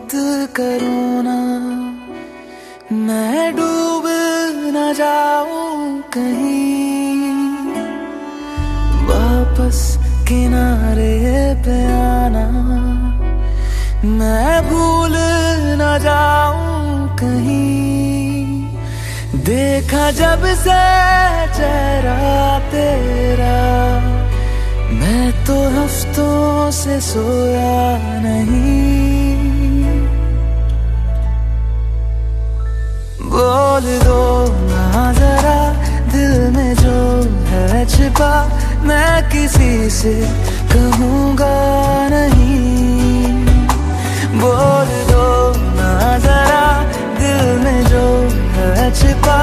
मत करो ना, मैं डूब न जाऊं कहीं, वापस किनारे पे आना, मैं भूल न जाऊं कहीं। देखा जब से चेहरा तेरा, मैं तो हफ्तों से सोया नहीं। बोल दो ना जरा दिल में जो है छिपा, मैं किसी से कहूँगा नहीं। बोल दो ना जरा दिल में जो है छिपा,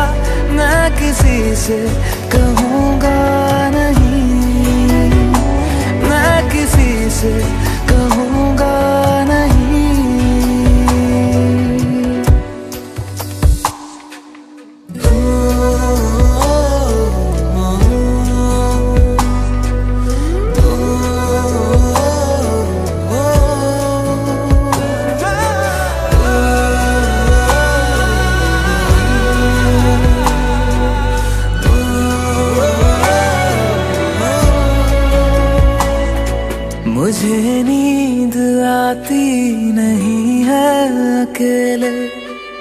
मैं किसी से कहूँगा नहीं, मैं किसी से कहूँगा नहीं। मुझे नींद आती नहीं है अकेले,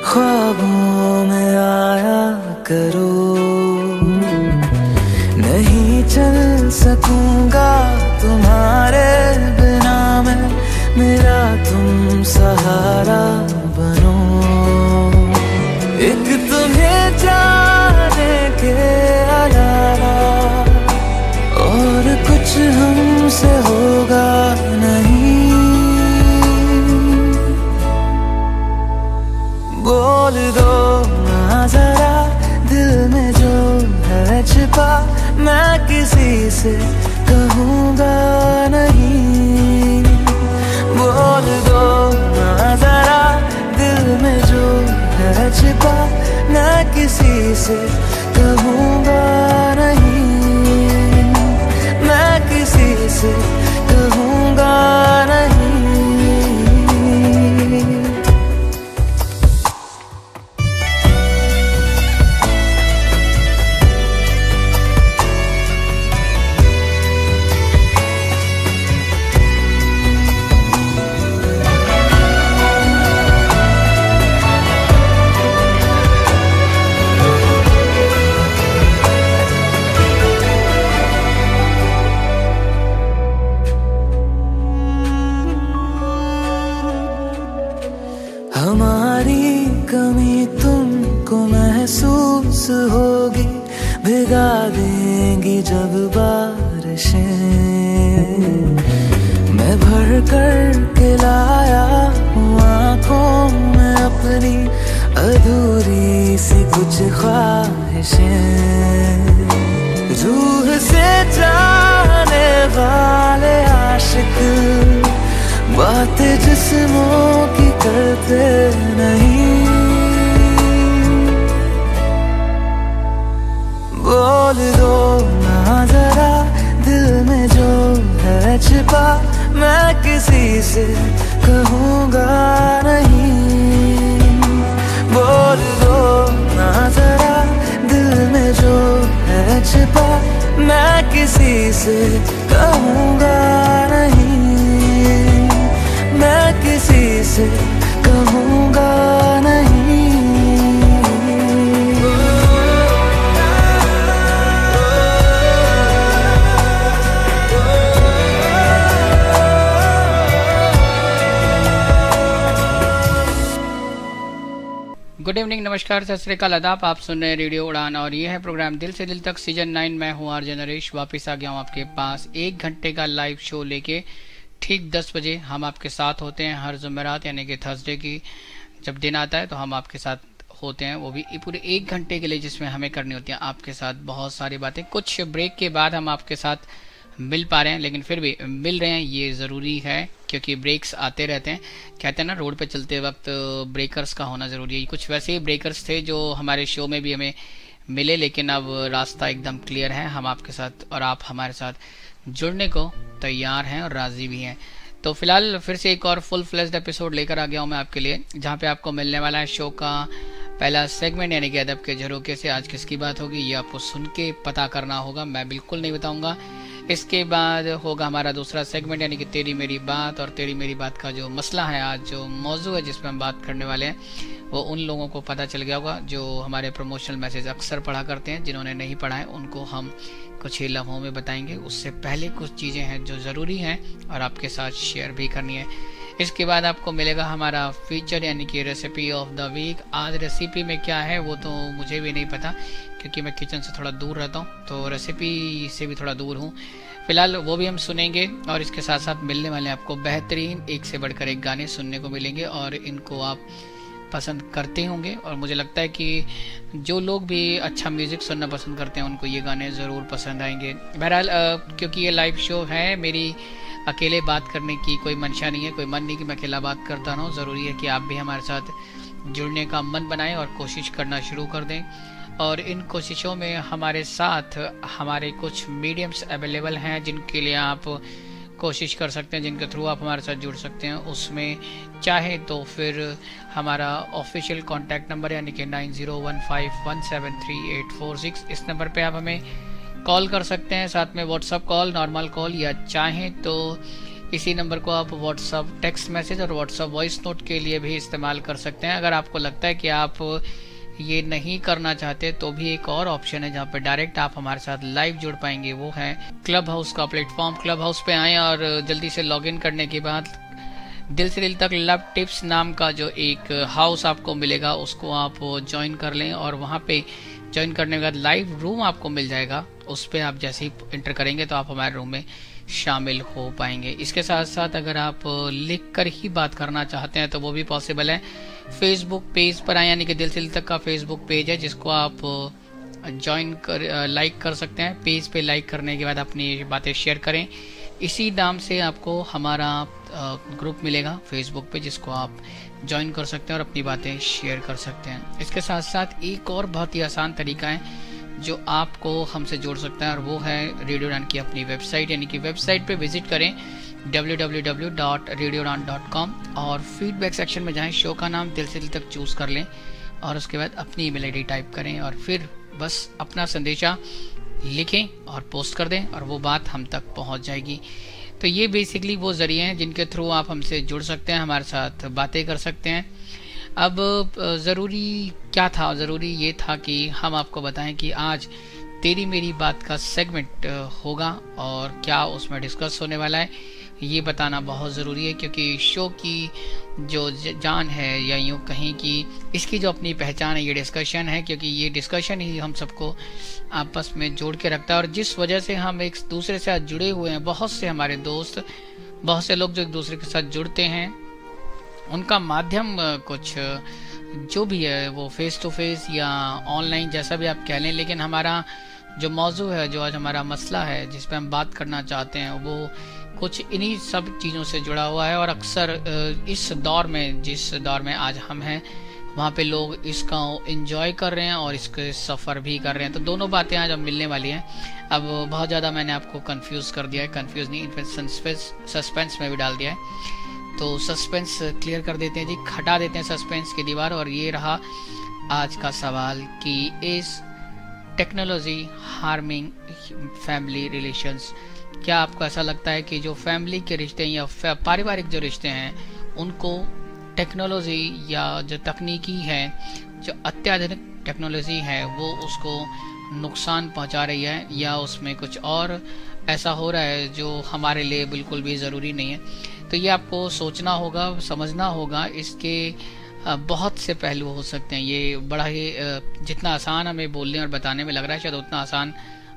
ख्वाबों में आया करो। नहीं चल सकूंगा तुम्हारे बिना मैं, मेरा तुम सहारा बनो। एक तुम्हें जाने के अलावा और कुछ हमसे होगा नहीं। बोल दो ना जरा दिल में जो है छिपा, मैं किसी से कहूँगा नहीं। बोल दो ना जरा दिल में जो है छिपा, मैं किसी से कहूँगा नहीं, मैं किसी से कहूँगा नहीं। हमारी कमी तुमको महसूस होगी, भिगा देंगी जब बारिशें। मैं भर कर के लाया हूँ आँखों में अपनी अधूरी सी कुछ ख्वाहिशें। रूह से जाने वाले आशिक बातें जिस्मों की करते नहीं। बोल दो ना जरा दिल में जो है छिपा, मैं किसी से कहूँगा नहीं। बोल दो ना जरा दिल में जो है छिपा, मैं किसी से कहूँगा नहीं, मैं किसी से कहूँगा नहीं। गुड इवनिंग, नमस्कार, सत श्री अकाल, आदाब। आप सुन रहे हैं रेडियो उड़ान और ये है प्रोग्राम दिल से दिल तक सीजन 9। मैं हूँ आरजे नरेश, वापस आ गया हूँ आपके पास 1 घंटे का लाइव शो लेके। ठीक 10 बजे हम आपके साथ होते हैं हर जुमेरात, यानी कि थर्सडे की जब दिन आता है तो हम आपके साथ होते हैं, वो भी पूरे 1 घंटे के लिए, जिसमें हमें करनी होती है आपके साथ बहुत सारी बातें। कुछ ब्रेक के बाद हम आपके साथ मिल पा रहे हैं, लेकिन फिर भी मिल रहे हैं, ये ज़रूरी है क्योंकि ब्रेक्स आते रहते हैं। कहते हैं ना, रोड पे चलते वक्त ब्रेकर्स का होना ज़रूरी है। कुछ वैसे ही ब्रेकर्स थे जो हमारे शो में भी हमें मिले, लेकिन अब रास्ता एकदम क्लियर है। हम आपके साथ और आप हमारे साथ जुड़ने को तैयार हैं और राज़ी भी हैं। तो फिलहाल फिर से एक और फुल फ्लेज्ड एपिसोड लेकर आ गया हूँ मैं आपके लिए, जहाँ पे आपको मिलने वाला है शो का पहला सेगमेंट यानी कि अदब के झरोखे से आज किसकी बात होगी ये आपको सुन के पता करना होगा, मैं बिल्कुल नहीं बताऊंगा। इसके बाद होगा हमारा दूसरा सेगमेंट यानी कि तेरी मेरी बात, और तेरी मेरी बात का जो मसला है, आज जो मौजू है जिसमें हम बात करने वाले हैं, वो उन लोगों को पता चल गया होगा जो हमारे प्रमोशनल मैसेज अक्सर पढ़ा करते हैं। जिन्होंने नहीं पढ़ा है उनको हम कुछ ही लम्हों में बताएंगे। उससे पहले कुछ चीज़ें हैं जो ज़रूरी हैं और आपके साथ शेयर भी करनी है। इसके बाद आपको मिलेगा हमारा फीचर यानी कि रेसिपी ऑफ द वीक। आज रेसिपी में क्या है वो तो मुझे भी नहीं पता, क्योंकि मैं किचन से थोड़ा दूर रहता हूँ, तो रेसिपी से भी थोड़ा दूर हूँ। फिलहाल वो भी हम सुनेंगे, और इसके साथ साथ मिलने वाले आपको बेहतरीन एक से बढ़कर एक गाने सुनने को मिलेंगे, और इनको आप पसंद करते होंगे। और मुझे लगता है कि जो लोग भी अच्छा म्यूज़िक सुनना पसंद करते हैं उनको ये गाने ज़रूर पसंद आएंगे। बहरहाल क्योंकि ये लाइव शो है, मेरी अकेले बात करने की कोई मंशा नहीं है, कोई मन नहीं कि मैं अकेला बात करता रहूँ। ज़रूरी है कि आप भी हमारे साथ जुड़ने का मन बनाएं और कोशिश करना शुरू कर दें। और इन कोशिशों में हमारे साथ हमारे कुछ मीडियम्स अवेलेबल हैं जिनके लिए आप कोशिश कर सकते हैं, जिनके थ्रू आप हमारे साथ जुड़ सकते हैं। उसमें चाहे तो फिर हमारा ऑफिशियल कॉन्टैक्ट नंबर यानी कि 9015173846, इस नंबर पे आप हमें कॉल कर सकते हैं, साथ में व्हाट्सअप कॉल, नॉर्मल कॉल, या चाहें तो इसी नंबर को आप व्हाट्सअप टेक्स्ट मैसेज और व्हाट्सअप वॉइस नोट के लिए भी इस्तेमाल कर सकते हैं। अगर आपको लगता है कि आप ये नहीं करना चाहते तो भी एक और ऑप्शन है जहाँ पे डायरेक्ट आप हमारे साथ लाइव जुड़ पाएंगे, वो है क्लब हाउस का प्लेटफॉर्म। क्लब हाउस पे आएँ और जल्दी से लॉगिन करने के बाद दिल से दिल तक लव टिप्स नाम का जो एक हाउस आपको मिलेगा उसको आप ज्वाइन कर लें, और वहाँ पे ज्वाइन करने के बाद लाइव रूम आपको मिल जाएगा। उस पर आप जैसे ही इंटर करेंगे तो आप हमारे रूम में शामिल हो पाएंगे। इसके साथ साथ अगर आप लिख कर ही बात करना चाहते हैं तो वो भी पॉसिबल है। फेसबुक पेज पर आए यानी कि दिल से दिल तक का फेसबुक पेज है जिसको आप ज्वाइन कर लाइक कर सकते हैं। पेज पे लाइक करने के बाद अपनी बातें शेयर करें। इसी नाम से आपको हमारा ग्रुप मिलेगा फेसबुक पे जिसको आप ज्वाइन कर सकते हैं और अपनी बातें शेयर कर सकते हैं। इसके साथ साथ एक और बहुत ही आसान तरीका है जो आपको हमसे जोड़ सकता है, और वो है रेडियो उड़ान की अपनी वेबसाइट, यानी कि वेबसाइट पे विजिट करें www.radioudan.com और फीडबैक सेक्शन में जाएं, शो का नाम दिल से दिल तक चूज़ कर लें और उसके बाद अपनी ईमेल आईडी टाइप करें और फिर बस अपना संदेशा लिखें और पोस्ट कर दें और वो बात हम तक पहुंच जाएगी। तो ये बेसिकली वो ज़रिए हैं जिनके थ्रू आप हमसे जुड़ सकते हैं, हमारे साथ बातें कर सकते हैं। अब ज़रूरी क्या था? ज़रूरी ये था कि हम आपको बताएं कि आज तेरी मेरी बात का सेगमेंट होगा और क्या उसमें डिस्कस होने वाला है ये बताना बहुत ज़रूरी है, क्योंकि शो की जो जान है या यूँ कहीं कि इसकी जो अपनी पहचान है ये डिस्कशन है, क्योंकि ये डिस्कशन ही हम सबको आपस में जोड़ के रखता है। और जिस वजह से हम एक दूसरे से जुड़े हुए हैं, बहुत से हमारे दोस्त, बहुत से लोग जो एक दूसरे के साथ जुड़ते हैं, उनका माध्यम कुछ जो भी है वो फेस टू फेस या ऑनलाइन जैसा भी आप कह लें, लेकिन हमारा जो मौजू है, जो आज हमारा मसला है जिस पे हम बात करना चाहते हैं, वो कुछ इन्हीं सब चीज़ों से जुड़ा हुआ है। और अक्सर इस दौर में, जिस दौर में आज हम हैं, वहाँ पे लोग इसका एंजॉय कर रहे हैं और इसके सफ़र भी कर रहे हैं। तो दोनों बातें आज अब मिलने वाली हैं। अब बहुत ज़्यादा मैंने आपको कंफ्यूज कर दिया है, कंफ्यूज नहीं, इनफैक्ट सस्पेंस में भी डाल दिया है। तो सस्पेंस क्लियर कर देते हैं जी, हटा देते हैं सस्पेंस की दीवार। और ये रहा आज का सवाल कि इस टेक्नोलॉजी हार्मिंग फैमिली रिलेशंस, क्या आपको ऐसा लगता है कि जो फैमिली के रिश्ते या पारिवारिक जो रिश्ते हैं उनको टेक्नोलॉजी या जो तकनीकी है, जो अत्याधुनिक टेक्नोलॉजी है, वो उसको नुकसान पहुंचा रही है या उसमें कुछ और ऐसा हो रहा है जो हमारे लिए बिल्कुल भी ज़रूरी नहीं है? तो ये आपको सोचना होगा, समझना होगा। इसके बहुत से पहलू हो सकते हैं। ये बड़ा ही जितना आसान हमें बोलने और बताने में लग रहा है, शायद उतना आसान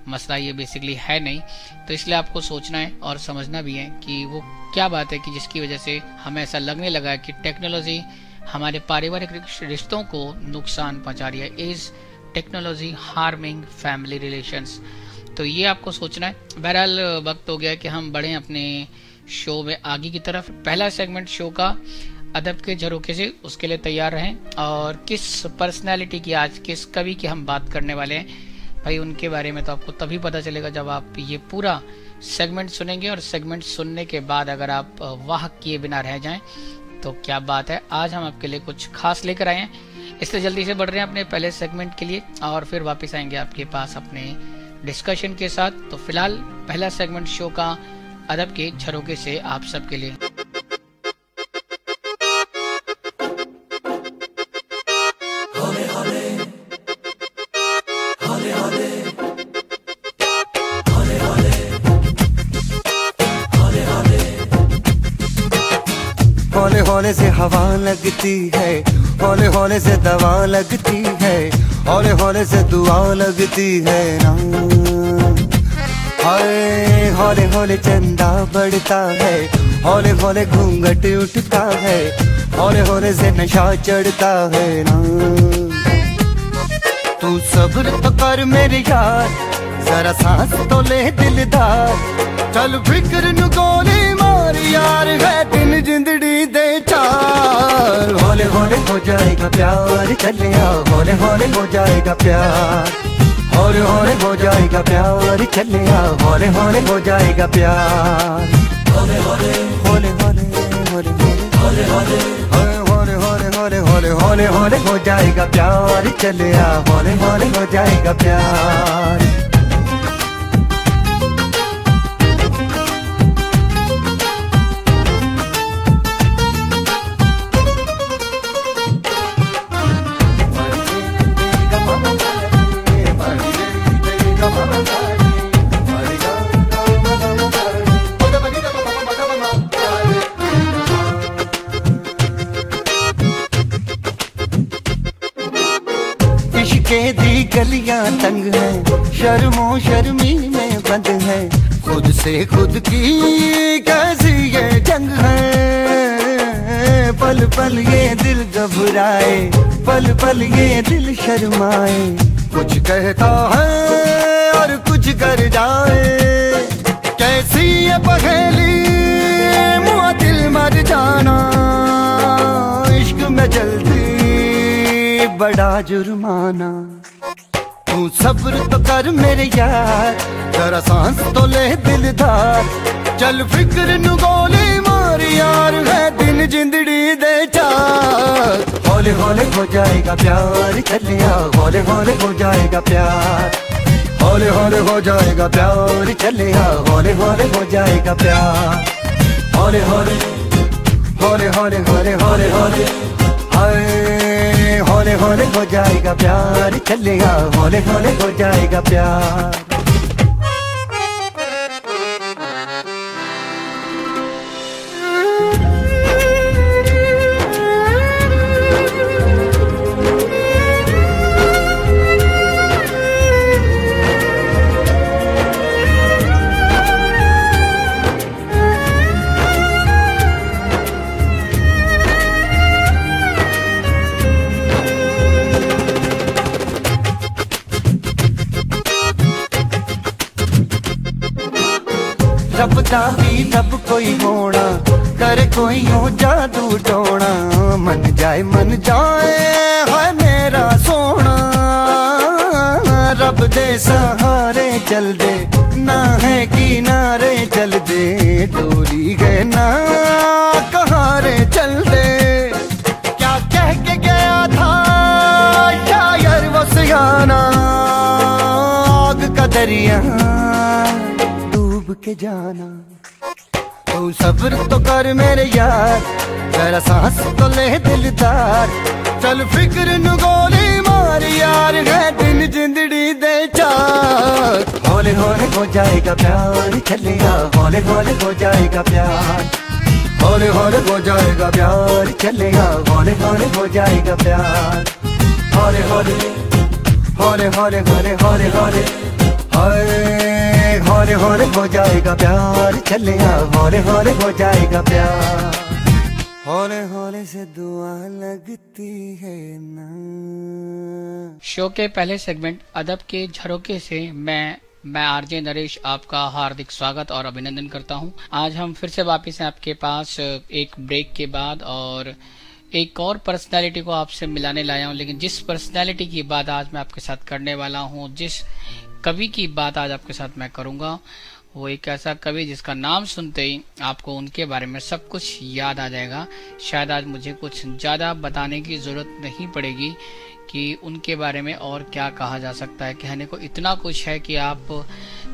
मसला ये बेसिकली है नहीं। तो इसलिए आपको सोचना है और समझना भी है कि वो क्या बात है कि जिसकी वजह से हमें ऐसा लगने लगा है कि टेक्नोलॉजी हमारे पारिवारिक रिश्तों को नुकसान पहुंचा रही है। Is technology harming family relations? तो ये आपको सोचना है। बहरहाल वक्त हो गया कि हम बढ़ें अपने शो में आगे की तरफ। पहला सेगमेंट शो का अदब के झरोखे से, उसके लिए तैयार रहें। और किस पर्सनैलिटी की, आज किस कवि की हम बात करने वाले हैं, भाई उनके बारे में तो आपको तभी पता चलेगा जब आप ये पूरा सेगमेंट सुनेंगे और सेगमेंट सुनने के बाद अगर आप वाह किए बिना रह जाएं तो क्या बात है। आज हम आपके लिए कुछ खास लेकर आए हैं, इसलिए जल्दी से बढ़ रहे हैं अपने पहले सेगमेंट के लिए और फिर वापस आएंगे आपके पास अपने डिस्कशन के साथ। तो फिलहाल पहला सेगमेंट शो का अदब के झरोखे से आप सबके लिए। हौले हौले से हवा लगती है, हौले हौले से दवा लगती है, हौले हौले से दुआ लगती है ना। हाय हौले हौले चंदा बढ़ता है, हौले हौले घूंघट उठता है, हौले हौले से नशा चढ़ता है ना। तू सब्र तो कर मेरे यार, जरा सांस तो ले दिलदार, चल फिक्र नु गोली मार यार, है दिन जिंदड़ी दे चार। हौले हौले हो जाएगा प्यार, चले आओ हौले हौले हो जाएगा प्यार, हौले हौले हो जाएगा प्यार, चले आओ हौले हौले हो जाएगा प्यार। हौले हौले हौले हौले हौले हौले हौले हौले हौले हौले हौले हौले हो जाएगा प्यार, चले आओ हौले हौले हो जाएगा प्यार। इश्क़े दी गलियां तंग है, शर्मो शर्मी में बंद है, खुद से खुद की कैसी ये जंग है। पल पल ये दिल घबराए, पल पल ये दिल शर्माए, कुछ कहता है और कुछ कर जाए, कैसी ये पहेली मुआ दिल मर जाना। इश्क में जल्दी बड़ा जुर्माना, तू सब्र तो कर मेरे यार, जरा सांस तो ले दिलदार, चल फिक्र नु गोली मार यार, है दिन जिंदड़ी दे चार। हौले हौले हो जाएगा प्यार, चले आओ हौले हौले हो जाएगा प्यार, हौले हौले हो जाएगा प्यार, चले आओ हौले हौले हो जाएगा प्यार। हौले हौले हौले हौले हौले हौले हौले हाय हौले हौले हो जाएगा प्यार, चलेगा हौले हौले हो जाएगा प्यार। रब दा भी रब कोई होना, करे कोई हो जादू टोना, मन जाए है मेरा सोना। रब दे सहारे चल दे, ना है किनारे चल दे, डोली गए ना कहारे चल दे। क्या कह के गया था शायर वो सियाना, आग का दरिया के जाना। तू सब्र तो कर मेरे यार, जरा सांस तो ले दिलदार, चल फिक्र नु गोली मार यार, है दिन जिंदड़ी दे चार। हौले हौले हो जाएगा प्यार, चले आओ हौले हौले हो जाएगा प्यार, हौले हौले हो जाएगा प्यार, चले आओ हौले हौले हो जाएगा प्यार। हौले हौले हौले हौले हौले हौले हौले हाय हौले हौले हो जाएगा प्यार, चले आओ हौले हौले हो जाएगा प्यार। हौले हौले से दुआ लगती है ना। शो के पहले सेगमेंट अदब के झरोखे से मैं आरजे नरेश आपका हार्दिक स्वागत और अभिनंदन करता हूं। आज हम फिर से वापस हैं आपके पास एक ब्रेक के बाद और एक और पर्सनालिटी को आपसे मिलाने लाया हूं। लेकिन जिस पर्सनालिटी की बात आज मैं आपके साथ करने वाला हूं, जिस कवि की बात आज आपके साथ मैं करूंगा, वो एक ऐसा कवि जिसका नाम सुनते ही आपको उनके बारे में सब कुछ याद आ जाएगा। शायद आज मुझे कुछ ज़्यादा बताने की ज़रूरत नहीं पड़ेगी कि उनके बारे में और क्या कहा जा सकता है। कहने को इतना कुछ है कि आप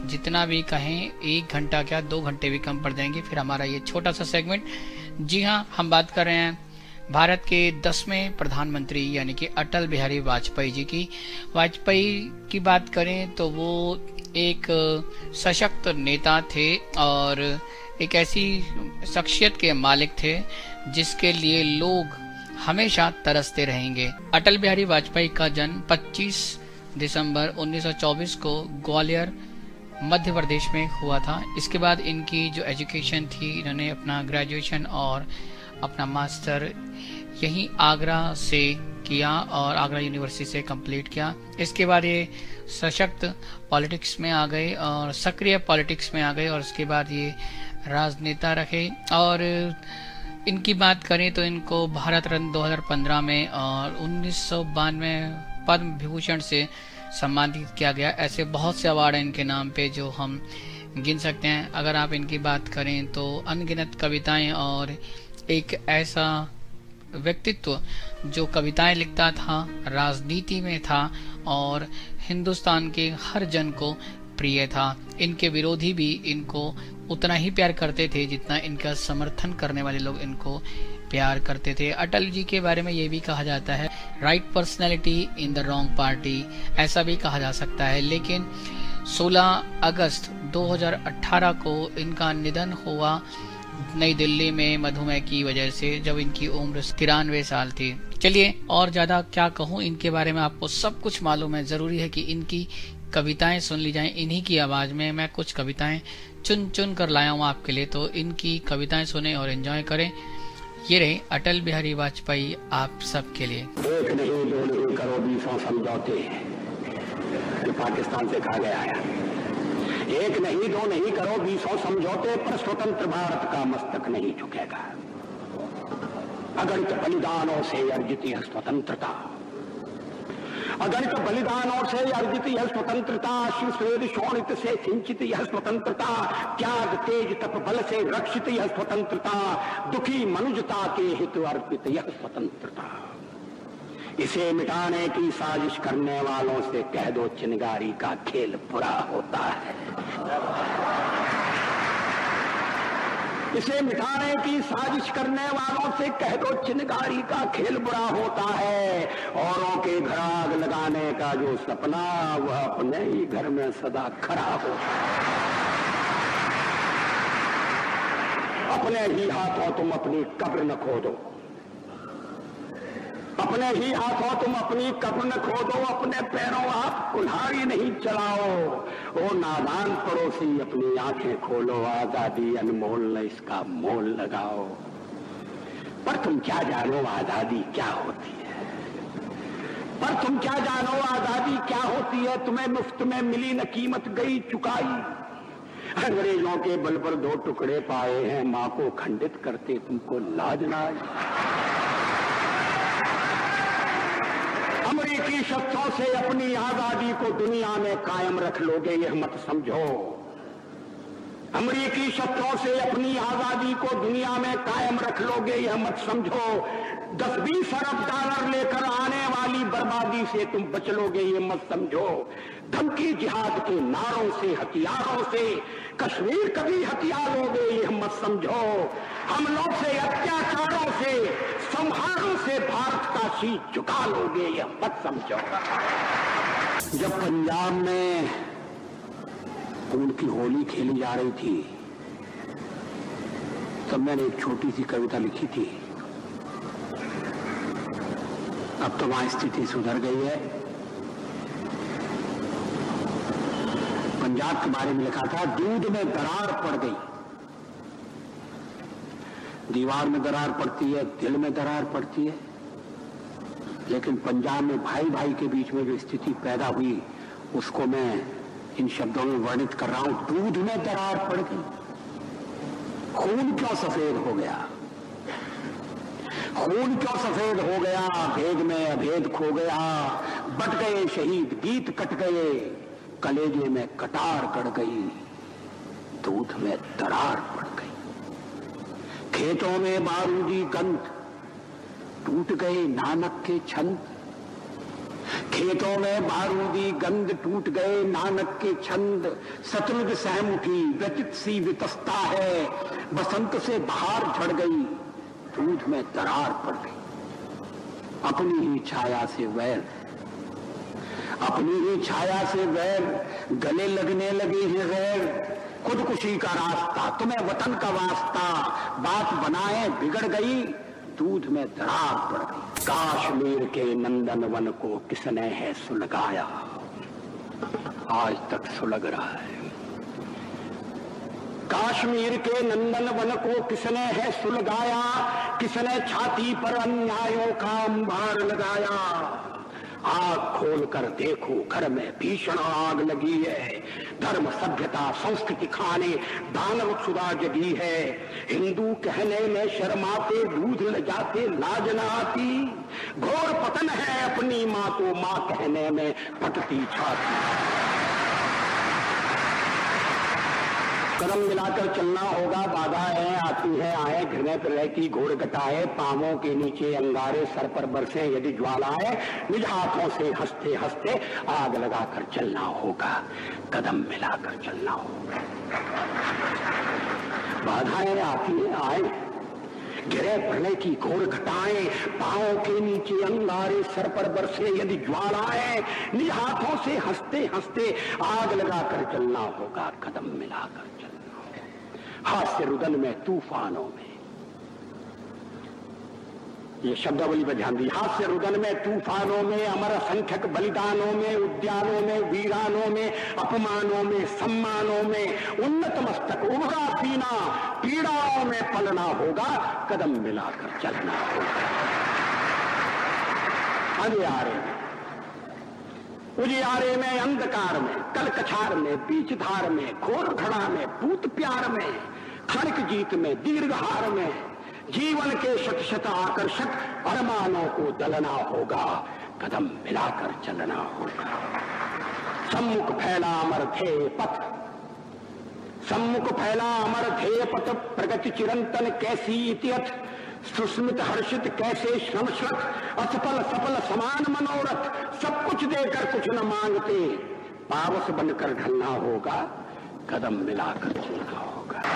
जितना भी कहें 1 घंटा क्या 2 घंटे भी कम पड़ जाएंगे फिर हमारा ये छोटा सा सेगमेंट। जी हाँ, हम बात कर रहे हैं भारत के 10वें प्रधानमंत्री यानी कि अटल बिहारी वाजपेयी जी की। वाजपेयी की बात करें तो वो एक सशक्त नेता थे और एक ऐसी शख्सियत के मालिक थे जिसके लिए लोग हमेशा तरसते रहेंगे। अटल बिहारी वाजपेयी का जन्म 25 दिसंबर 1924 को ग्वालियर मध्य प्रदेश में हुआ था। इसके बाद इनकी जो एजुकेशन थी, इन्होंने अपना ग्रेजुएशन और अपना मास्टर यहीं आगरा से किया और आगरा यूनिवर्सिटी से कंप्लीट किया। इसके बाद ये सशक्त पॉलिटिक्स में आ गए और सक्रिय पॉलिटिक्स में आ गए और उसके बाद ये राजनेता रहे। और इनकी बात करें तो इनको भारत रत्न 2015 में और 1992 पद्म विभूषण से सम्मानित किया गया। ऐसे बहुत से अवार्ड हैं इनके नाम पे जो हम गिन सकते हैं। अगर आप इनकी बात करें तो अनगिनत कविताएं और एक ऐसा व्यक्तित्व जो कविताएं लिखता था, राजनीति में था और हिंदुस्तान के हर जन को प्रिय था। इनके विरोधी भी इनको उतना ही प्यार करते थे जितना इनका समर्थन करने वाले लोग इनको प्यार करते थे। अटल जी के बारे में ये भी कहा जाता है right personality in the wrong party, ऐसा भी कहा जा सकता है। लेकिन 16 अगस्त 2018 को इनका निधन हुआ नई दिल्ली में मधुमेह की वजह से, जब इनकी उम्र 93 साल थी। चलिए और ज्यादा क्या कहूँ इनके बारे में, आपको सब कुछ मालूम है। जरूरी है कि इनकी कविताएं सुन ली जाएं इन्हीं की आवाज में। मैं कुछ कविताएं चुन चुन कर लाया हूँ आपके लिए, तो इनकी कविताएं सुने और एंजॉय करें। ये रहे अटल बिहारी वाजपेयी आप सबके लिए। एक नहीं दो नहीं करो 20 समझौते जो पाकिस्तान से कहा गया है। एक नहीं दो नहीं करो 20 समझौते पर स्वतंत्र भारत का मस्तक नहीं झुकेगा। अगणित बलिदानों से अर्जित यह स्वतंत्रता, अगणित बलिदानों से अर्जित यह स्वतंत्रता, शिव स्वेद शोणित से सिंचित यह स्वतंत्रता, त्याग तेज तप बल से रक्षित यह स्वतंत्रता, दुखी मनुजता के हित अर्पित यह स्वतंत्रता। इसे मिटाने की साजिश करने वालों से कह दो चिनगारी का खेल बुरा होता है। इसे मिटाने की साजिश करने वालों से कह दो चिनगारी का खेल बुरा होता है। औरों के घर आग लगाने का जो सपना वह अपने ही घर में सदा खड़ा हो। अपने ही हाथों तुम अपनी कब्र न खोदो, अपने ही हाथों तुम अपनी कब्र न खोदो, अपने पैरों आप कुल्हाड़ी नहीं चलाओ। ओ नादान पड़ोसी अपनी आंखें खोलो, आजादी अनमोल न इसका मोल लगाओ। पर तुम क्या जानो आजादी क्या होती है, पर तुम क्या जानो आजादी क्या होती है। तुम्हें मुफ्त में मिली न कीमत गई चुकाई। अंग्रेजों के बल पर 2 टुकड़े पाए हैं, मां को खंडित करते तुमको लाज ना आई। अमेरिकी शस्त्रों से अपनी आजादी को दुनिया में कायम रख लोगे यह मत समझो। अमेरिकी शस्त्रों से अपनी आजादी को दुनिया में कायम रख लोगे यह मत समझो। 10-20 अरब डॉलर लेकर आने वाली बर्बादी से तुम बच लोगे ये मत समझो। धमकी जिहाद के नारों से हथियारों से कश्मीर कभी हथिया लोगे यह मत समझो। हमलों से अत्याचारों से संहारों से भारत का शीश झुका लोगे यह मत समझो। जब पंजाब में खून की होली खेली जा रही थी तब मैंने एक छोटी सी कविता लिखी थी। अब तो वहां स्थिति सुधर गई है। पंजाब के बारे में लिखा था, दूध में दरार पड़ गई। दीवार में दरार पड़ती है, दिल में दरार पड़ती है, लेकिन पंजाब में भाई भाई के बीच में जो स्थिति पैदा हुई उसको मैं इन शब्दों में वर्णित कर रहा हूं। दूध में दरार पड़ गई, खून क्यों सफेद हो गया, खून क्यों सफेद हो गया, भेद में अभेद खो गया, बट गए शहीद गीत कट गए, कलेजे में कटार कट गई। दूध में दरार पड़ गई। खेतों में बारूदी गंध, टूट गए नानक के छंद। खेतों में बारूदी गंध, टूट गए नानक के छंद। शतरुज सहम उठी, व्यतीत सी वितस्ता है। बसंत से बहार झड़ गई, दूध में दरार पड़ गई। अपनी ही छाया से वैर, अपनी ही छाया से वैर, गले लगने लगे हैं गैर। खुदकुशी का रास्ता, तुम्हें वतन का वास्ता, बात बनाए बिगड़ गई, दूध में दरार पड़ गई। काश्मीर के नंदन वन को किसने है सुलगाया, आज तक सुलग रहा है। काश्मीर के नंदन वन को किसने है सुलगाया, किसने छाती पर अन्यायों का अंबार लगाया। आग खोलकर देखो, घर में भीषण आग लगी है। धर्म सभ्यता संस्कृति खाने दानव सुधा जगी है। हिंदू कहने में शर्माते, दूध ले जाते लाज न आती। घोर पतन है अपनी माँ को माँ कहने में फटती छाती। कदम मिलाकर चलना होगा, बाधाएं आती है आए, घृणा प्रलय की घोर घटाए। पांवों के नीचे अंगारे, सर पर बरसे यदि ज्वालाएं। निज हाथों से हंसते हंसते आग लगाकर चलना होगा, कदम मिलाकर चलना होगा। बाधाएं आती है आए, घिरे प्रलय की घोर घटाएं। पांवों के नीचे अंगारे, सर पर बरसे यदि ज्वालाएं। निज हाथों से हंसते हंसते आग लगाकर चलना होगा, कदम मिलाकर चलना होगा। हास्य रुदन में, तूफानों में, ये शब्दावली पर ध्यान दी। हास्य रुदन में, तूफानों में, अमर असंख्यक बलिदानों में, उद्यानों में, वीरानों में, अपमानों में, सम्मानों में, उन्नत मस्तक उभरा सीना, पीड़ाओं में पलना होगा, कदम मिलाकर चलना होगा। अंधियारे में, उजियारे में, अंधकार में, कलकछार में, बीच धार में, घोर घड़ा में, भूत प्यार में, क्षणिक जीत में, दीर्घहार में, जीवन के शत शत आकर्षक अरमानों को दलना होगा, कदम मिलाकर चलना होगा। सम्मुख फैला अमर ध्येय पथ, सम्मुख फैला अमर ध्येय पथ, प्रगति चिरंतन कैसी इतियथ। सुस्मित हर्षित कैसे श्रमश्रत, असफल सफल समान मनोरथ। सब कुछ देकर कुछ न मांगते, पावस बनकर ढलना होगा, कदम मिलाकर चलना होगा।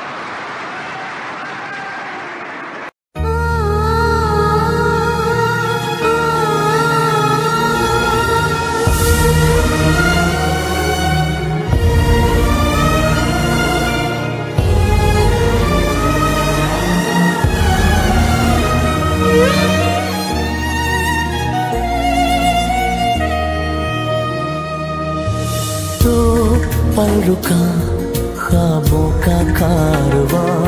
पल रुका ख्वाबों का कारवां,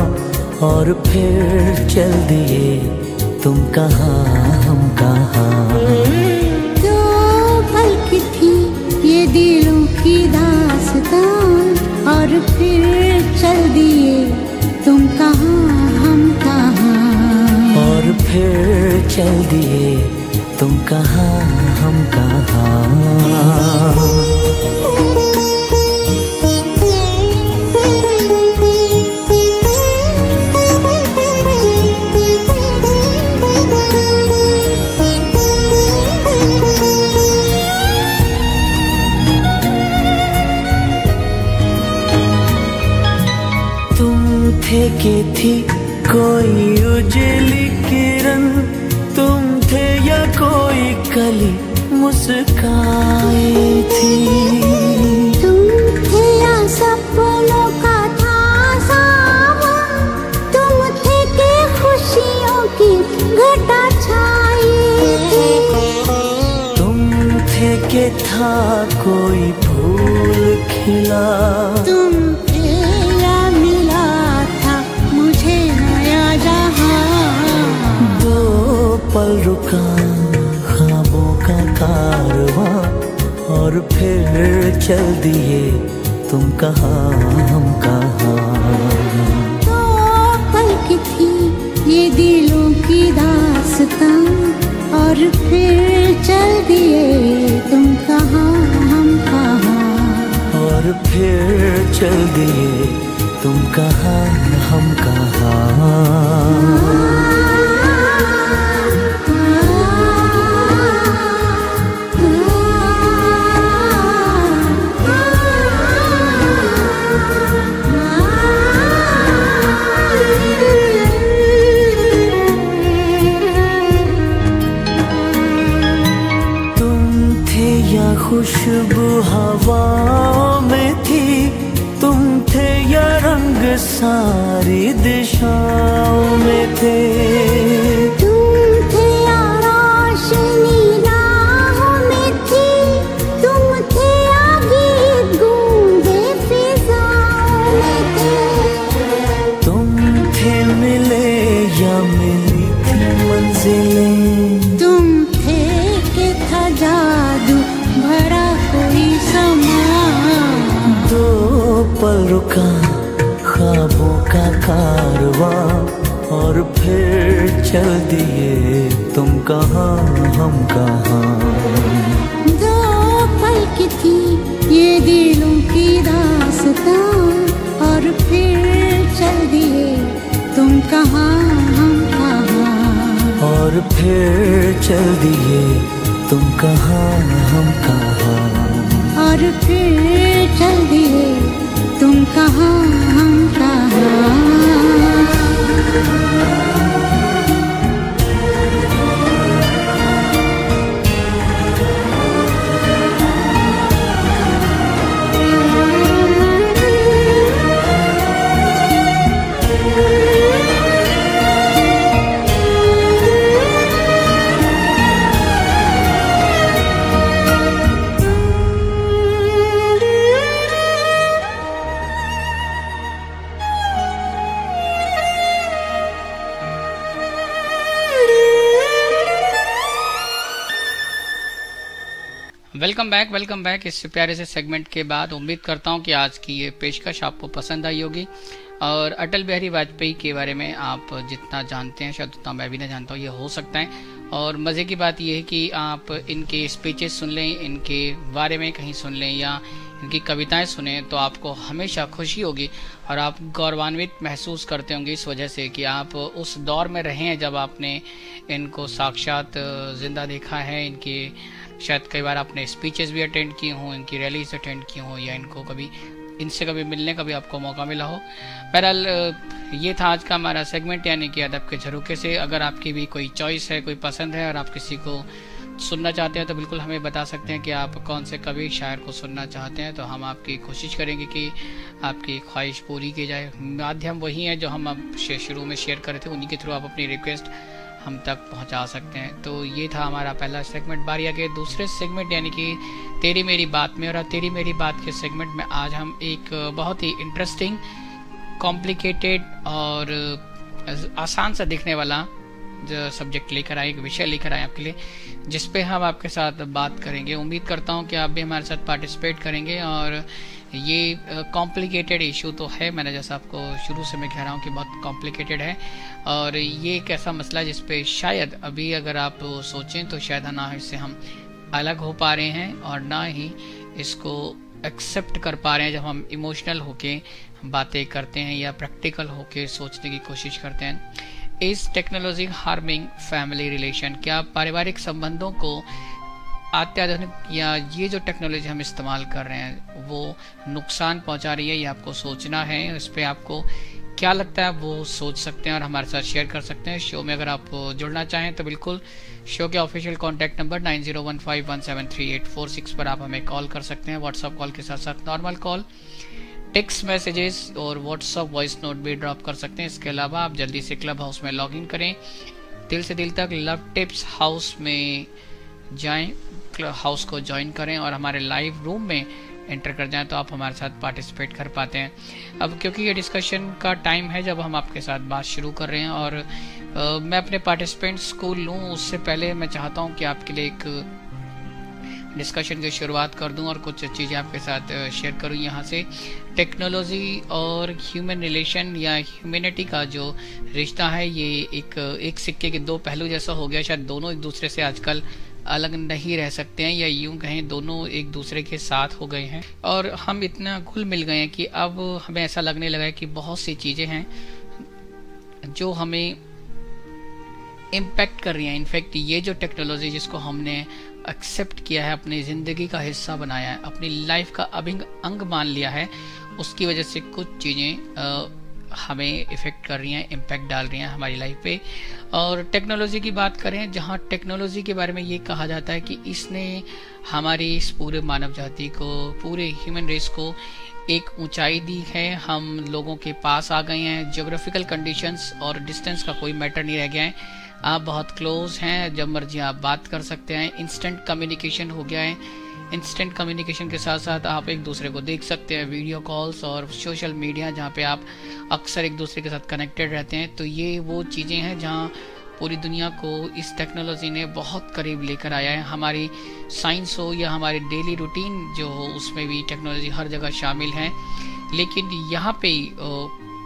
और फिर चल दिए तुम कहाँ हम कहाँ। दो पल की थी ये दिलों की दास्तां, और फिर चल दिए तुम कहाँ हम कहाँ। और फिर चल दिए तुम कहाँ हम कहाँ। के थी कोई उजली किरण, तुम थे या कोई कली मुस्काई थी। तुम थे या सपनों का था सावन, तुम थे के खुशियों की घटा छाई थी। तुम थे के था कोई फूल खिला, तुम पल रुका ख्वाबों का कारवां, और फिर चल दिए तुम कहाँ हम कहाँ। तो पल की थी ये दिलों की दास्तां, और फिर चल दिए तुम कहाँ हम कहाँ। और फिर चल दिए तुम कहाँ हम कहाँ। खुशबू हवा में थी, तुम थे या रंग सारी दिशाओं में थे। तुम थे या रोशनी राहों में थी, तुम थे या गीत गूंजे फिजाओं में थे। तुम थे मिले या मिली थी मंजिलें, तुम थे कि था जादू भरा कोई समा। दो पल रुका ख्वाबों का कारवां, और फिर चल दिए तुम कहाँ हम कहाँ। दो पल की थी ये दिलों की दास्तां, और फिर चल दिए तुम कहाँ हम कहाँ। और फिर चल दिए तुम कहाँ हम कहाँ। और फिर चल दिए तुम कहाँ हम कहाँ। वेलकम बैक इस प्यारे से सेगमेंट के बाद। उम्मीद करता हूं कि आज की ये पेशकश आपको पसंद आई होगी, और अटल बिहारी वाजपेयी के बारे में आप जितना जानते हैं शायद उतना मैं भी नहीं जानता हूँ, ये हो सकता है। और मज़े की बात यह है कि आप इनके स्पीचेस सुन लें, इनके बारे में कहीं सुन लें या इनकी कविताएं सुने, तो आपको हमेशा खुशी होगी और आप गौरवान्वित महसूस करते होंगे इस वजह से कि आप उस दौर में रहे हैं जब आपने इनको साक्षात जिंदा देखा है। इनके शायद कई बार आपने स्पीचेस भी अटेंड किए हों, इनकी रैलीज अटेंड की हों, या इनसे कभी मिलने का भी आपको मौका मिला हो। बहरहाल ये था आज का हमारा सेगमेंट, यानी कि अदब के झरोखे से। अगर आपकी भी कोई चॉइस है, कोई पसंद है और आप किसी को सुनना चाहते हैं तो बिल्कुल हमें बता सकते हैं कि आप कौन से कवि शायर को सुनना चाहते हैं, तो हम आपकी कोशिश करेंगे कि आपकी ख्वाहिश पूरी की जाए। माध्यम वही है जो हम अब शुरू में शेयर कर रहे थे, उन्हीं के थ्रू आप अपनी रिक्वेस्ट हम तक पहुंचा सकते हैं। तो ये था हमारा पहला सेगमेंट। बारी आगे दूसरे सेगमेंट यानी कि तेरी मेरी बात में, और तेरी मेरी बात के सेगमेंट में आज हम एक बहुत ही इंटरेस्टिंग, कॉम्प्लिकेटेड और आसान सा दिखने वाला जो सब्जेक्ट लेकर आए, एक विषय लेकर आए आपके लिए, जिस पे हम आपके साथ बात करेंगे। उम्मीद करता हूँ कि आप भी हमारे साथ पार्टिसिपेट करेंगे। और ये कॉम्प्लिकेटेड इशू तो है, मैंने जैसा आपको शुरू से मैं कह रहा हूँ कि बहुत कॉम्प्लिकेटेड है, और ये एक ऐसा मसला जिस पे शायद अभी अगर आप सोचें तो शायद ना इससे हम अलग हो पा रहे हैं और ना ही इसको एक्सेप्ट कर पा रहे हैं जब हम इमोशनल होके बातें करते हैं या प्रैक्टिकल होके सोचने की कोशिश करते हैं। Is technology harming family relation? क्या पारिवारिक संबंधों को अत्याधुनिक या ये जो टेक्नोलॉजी हम इस्तेमाल कर रहे हैं वो नुकसान पहुंचा रही है? ये आपको सोचना है। इस पे आपको क्या लगता है वो सोच सकते हैं और हमारे साथ शेयर कर सकते हैं। शो में अगर आप जुड़ना चाहें तो बिल्कुल शो के ऑफिशियल कॉन्टैक्ट नंबर 9015173846 पर आप हमें कॉल कर सकते हैं। व्हाट्सएप कॉल के साथ साथ नॉर्मल कॉल, टेक्स्ट मैसेजेस और व्हाट्सएप वॉइस नोट भी ड्रॉप कर सकते हैं। इसके अलावा आप जल्दी से क्लब हाउस में लॉग इन करें, दिल से दिल तक लव टिप्स हाउस में जाएं, क्लब हाउस को ज्वाइन करें और हमारे लाइव रूम में एंटर कर जाएं तो आप हमारे साथ पार्टिसिपेट कर पाते हैं। अब क्योंकि ये डिस्कशन का टाइम है जब हम आपके साथ बात शुरू कर रहे हैं और मैं अपने पार्टिसिपेंट्स को लूँ उससे पहले मैं चाहता हूँ कि आपके लिए एक डिस्कशन की शुरुआत कर दूं और कुछ चीज़ें आपके साथ शेयर करूं यहाँ से। टेक्नोलॉजी और ह्यूमन रिलेशन या ह्यूमैनिटी का जो रिश्ता है ये एक सिक्के के दो पहलू जैसा हो गया। शायद दोनों एक दूसरे से आजकल अलग नहीं रह सकते हैं, या यूं कहें दोनों एक दूसरे के साथ हो गए हैं और हम इतना घुल मिल गए हैं कि अब हमें ऐसा लगने लगा है कि बहुत सी चीज़ें हैं जो हमें इम्पैक्ट कर रही हैं। इनफैक्ट ये जो टेक्नोलॉजी जिसको हमने एक्सेप्ट किया है, अपनी ज़िंदगी का हिस्सा बनाया है, अपनी लाइफ का अभिन्न अंग मान लिया है, उसकी वजह से कुछ चीज़ें हमें इफ़ेक्ट कर रही हैं, इम्पैक्ट डाल रही हैं हमारी लाइफ पे। और टेक्नोलॉजी की बात करें, जहाँ टेक्नोलॉजी के बारे में ये कहा जाता है कि इसने हमारी इस पूरे मानव जाति को, पूरे ह्यूमन रेस को एक ऊंचाई दी है। हम लोगों के पास आ गए हैं, ज्योग्राफिकल कंडीशंस और डिस्टेंस का कोई मैटर नहीं रह गया है। आप बहुत क्लोज हैं, जब मर्जी आप बात कर सकते हैं। इंस्टेंट कम्युनिकेशन हो गया है। इंस्टेंट कम्युनिकेशन के साथ साथ आप एक दूसरे को देख सकते हैं, वीडियो कॉल्स और सोशल मीडिया जहाँ पे आप अक्सर एक दूसरे के साथ कनेक्टेड रहते हैं। तो ये वो चीज़ें हैं जहाँ पूरी दुनिया को इस टेक्नोलॉजी ने बहुत करीब लेकर आया है। हमारी साइंस हो या हमारी डेली रूटीन जो हो, उसमें भी टेक्नोलॉजी हर जगह शामिल है। लेकिन यहाँ पे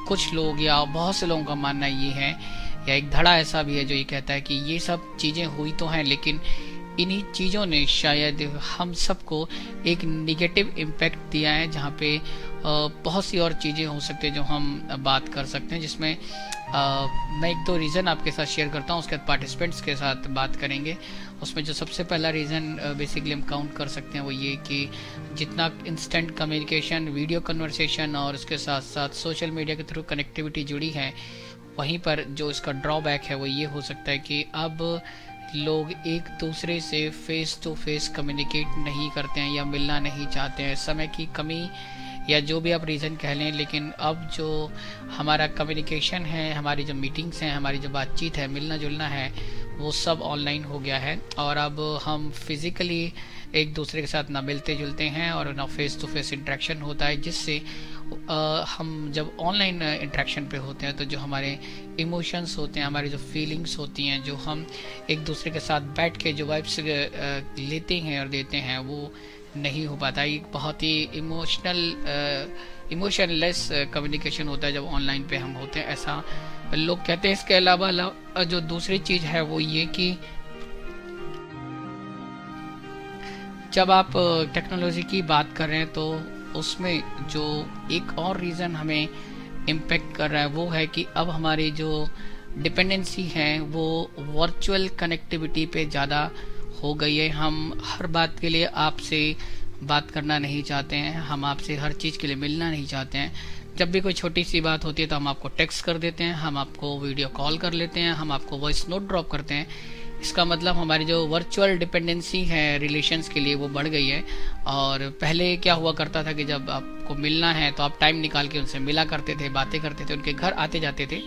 कुछ लोग या बहुत से लोगों का मानना ये है, या एक धड़ा ऐसा भी है जो ये कहता है कि ये सब चीज़ें हुई तो हैं, लेकिन इन्हीं चीज़ों ने शायद हम सबको एक निगेटिव इम्पैक्ट दिया है, जहाँ पे बहुत सी और चीज़ें हो सकती हैं जो हम बात कर सकते हैं, जिसमें मैं एक दो रीज़न आपके साथ शेयर करता हूँ, उसके बाद पार्टिसिपेंट्स के साथ बात करेंगे। उसमें जो सबसे पहला रीज़न बेसिकली हम काउंट कर सकते हैं वो ये कि जितना इंस्टेंट कम्युनिकेशन, वीडियो कन्वर्सेशन और उसके साथ साथ सोशल मीडिया के थ्रू कनेक्टिविटी जुड़ी है, वहीं पर जो इसका ड्रॉबैक है वो ये हो सकता है कि अब लोग एक दूसरे से फेस टू फेस कम्युनिकेट नहीं करते हैं या मिलना नहीं चाहते हैं। समय की कमी या जो भी आप रीज़न कह लें, लेकिन अब जो हमारा कम्युनिकेशन है, हमारी जो मीटिंग्स हैं, हमारी जो बातचीत है, मिलना जुलना है, वो सब ऑनलाइन हो गया है। और अब हम फिज़िकली एक दूसरे के साथ ना मिलते जुलते हैं और ना फेस टू फेस इंटरेक्शन होता है, जिससे हम जब ऑनलाइन इंटरेक्शन पे होते हैं तो जो हमारे इमोशंस होते हैं, हमारी जो फीलिंग्स होती हैं, जो हम एक दूसरे के साथ बैठ के जो वाइब्स लेते हैं और देते हैं, वो नहीं हो पाता। एक बहुत ही इमोशनलेस कम्युनिकेशन होता है जब ऑनलाइन पे हम होते हैं, ऐसा लोग कहते हैं। इसके अलावा जो दूसरी चीज़ है वो ये कि जब आप टेक्नोलॉजी की बात कर रहे हैं तो उसमें जो एक और रीज़न हमें इम्पेक्ट कर रहा है वो है कि अब हमारी जो डिपेंडेंसी है वो वर्चुअल कनेक्टिविटी पे ज़्यादा हो गई है। हम हर बात के लिए आपसे बात करना नहीं चाहते हैं, हम आपसे हर चीज़ के लिए मिलना नहीं चाहते हैं। जब भी कोई छोटी सी बात होती है तो हम आपको टेक्स्ट कर देते हैं, हम आपको वीडियो कॉल कर लेते हैं, हम आपको वॉइस नोट ड्रॉप करते हैं। इसका मतलब हमारी जो वर्चुअल डिपेंडेंसी है रिलेशंस के लिए वो बढ़ गई है। और पहले क्या हुआ करता था कि जब आपको मिलना है तो आप टाइम निकाल के उनसे मिला करते थे, बातें करते थे, उनके घर आते जाते थे।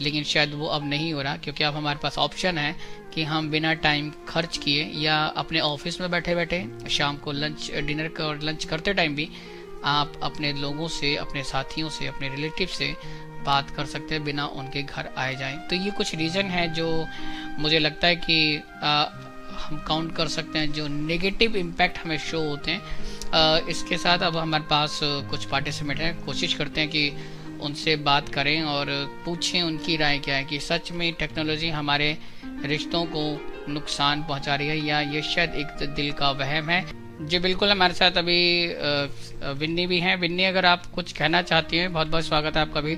लेकिन शायद वो अब नहीं हो रहा, क्योंकि अब हमारे पास ऑप्शन है कि हम बिना टाइम खर्च किए या अपने ऑफिस में बैठे बैठे शाम को लंच करते टाइम भी आप अपने लोगों से, अपने साथियों से, अपने रिलेटिव से बात कर सकते हैं बिना उनके घर आए जाएं। तो ये कुछ रीज़न है जो मुझे लगता है कि हम काउंट कर सकते हैं जो नेगेटिव इम्पैक्ट हमें शो होते हैं। इसके साथ अब हमारे पास कुछ पार्टिसिपेंट हैं, कोशिश करते हैं कि उनसे बात करें और पूछें उनकी राय क्या है कि सच में टेक्नोलॉजी हमारे रिश्तों को नुकसान पहुंचा रही है या ये शायद एक दिल का वहम है। जी बिल्कुल, हमारे साथ अभी विन्नी भी हैं। विन्नी, अगर आप कुछ कहना चाहती हैं, बहुत बहुत स्वागत है आपका भी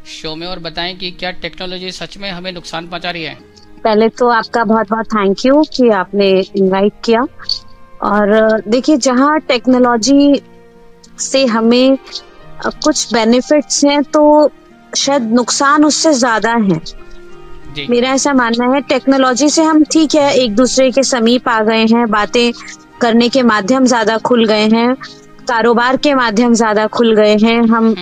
शो में, और बताएं कि क्या टेक्नोलॉजी सच में हमें नुकसान पहुंचा रही है। पहले तो आपका बहुत बहुत थैंक यू कि आपने इनवाइट किया। और देखिए, जहाँ टेक्नोलॉजी से हमें कुछ बेनिफिट्स हैं तो शायद नुकसान उससे ज्यादा है। मेरा ऐसा मानना है, टेक्नोलॉजी से हम ठीक है एक दूसरे के समीप आ गए हैं, बातें करने के माध्यम ज्यादा खुल गए हैं, कारोबार के माध्यम ज्यादा खुल गए हैं। हम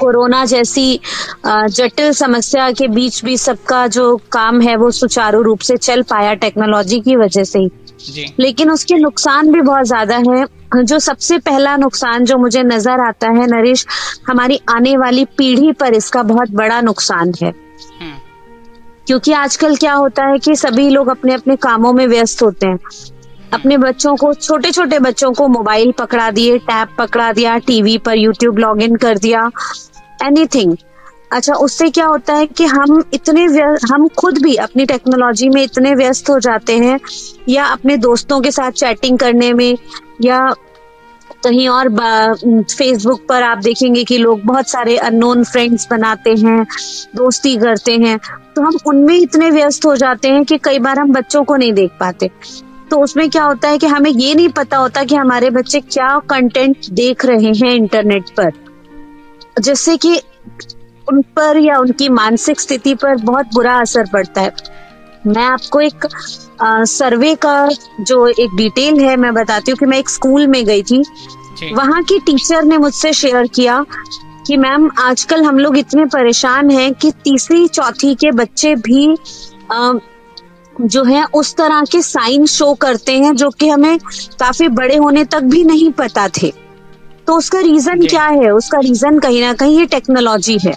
कोरोना जैसी जटिल समस्या के बीच भी सबका जो काम है वो सुचारू रूप से चल पाया टेक्नोलॉजी की वजह से ही। लेकिन उसके नुकसान भी बहुत ज्यादा है। जो सबसे पहला नुकसान जो मुझे नजर आता है नरेश, हमारी आने वाली पीढ़ी पर इसका बहुत बड़ा नुकसान है। क्योंकि आजकल क्या होता है कि सभी लोग अपने अपने कामों में व्यस्त होते हैं। अपने बच्चों को, छोटे छोटे बच्चों को मोबाइल पकड़ा दिए, टैब पकड़ा दिया, टीवी पर यूट्यूब लॉग इन कर दिया, एनीथिंग। अच्छा, उससे क्या होता है कि हम खुद भी अपनी टेक्नोलॉजी में इतने व्यस्त हो जाते हैं, या अपने दोस्तों के साथ चैटिंग करने में, या कहीं और फेसबुक पर आप देखेंगे कि लोग बहुत सारे अननोन फ्रेंड्स बनाते हैं, दोस्ती करते हैं, तो हम उनमें इतने व्यस्त हो जाते हैं कि कई बार हम बच्चों को नहीं देख पाते। तो उसमें क्या होता है कि हमें ये नहीं पता होता कि हमारे बच्चे क्या कंटेंट देख रहे हैं इंटरनेट पर, जिससे कि उन पर या उनकी मानसिक स्थिति पर बहुत बुरा असर पड़ता है। मैं आपको एक सर्वे का जो एक डिटेल है मैं बताती हूँ कि मैं एक स्कूल में गई थी, वहाँ की टीचर ने मुझसे शेयर किया कि मैम आजकल हम लोग इतने परेशान हैं कि तीसरी चौथी के बच्चे भी जो है उस तरह के साइन शो करते हैं जो कि हमें काफी बड़े होने तक भी नहीं पता थे। तो उसका रीजन क्या है? उसका रीजन कहीं ना कहीं ये टेक्नोलॉजी है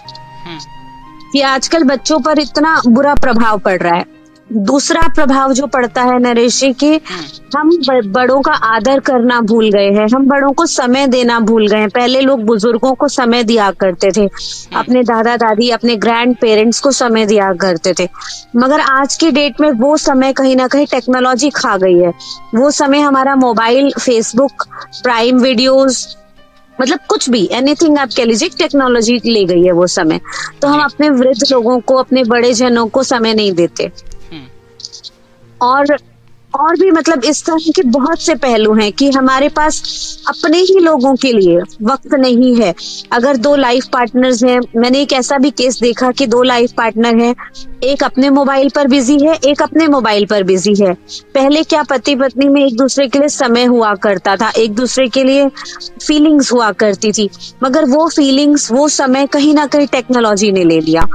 कि आजकल बच्चों पर इतना बुरा प्रभाव पड़ रहा है। दूसरा प्रभाव जो पड़ता है नरेश जी कि हम बड़ों का आदर करना भूल गए हैं, हम बड़ों को समय देना भूल गए हैं। पहले लोग बुजुर्गों को समय दिया करते थे, अपने दादा दादी, अपने ग्रैंड पेरेंट्स को समय दिया करते थे, मगर आज के डेट में वो समय कहीं ना कहीं टेक्नोलॉजी खा गई है। वो समय हमारा मोबाइल, फेसबुक, प्राइम वीडियोस, मतलब कुछ भी, एनीथिंग आप कह लीजिए, टेक्नोलॉजी ले गई है वो समय। तो हम अपने वृद्ध लोगों को, अपने बड़े जनों को समय नहीं देते। और भी मतलब इस तरह के बहुत से पहलू हैं कि हमारे पास अपने ही लोगों के लिए वक्त नहीं है। अगर दो लाइफ पार्टनर्स हैं, मैंने एक ऐसा भी केस देखा कि दो लाइफ पार्टनर हैं, एक अपने मोबाइल पर बिजी है, एक अपने मोबाइल पर बिजी है। पहले क्या पति पत्नी में एक दूसरे के लिए समय हुआ करता था, एक दूसरे के लिए फीलिंग्स हुआ करती थी, मगर वो फीलिंग्स, वो समय कहीं ना कहीं टेक्नोलॉजी ने ले लिया,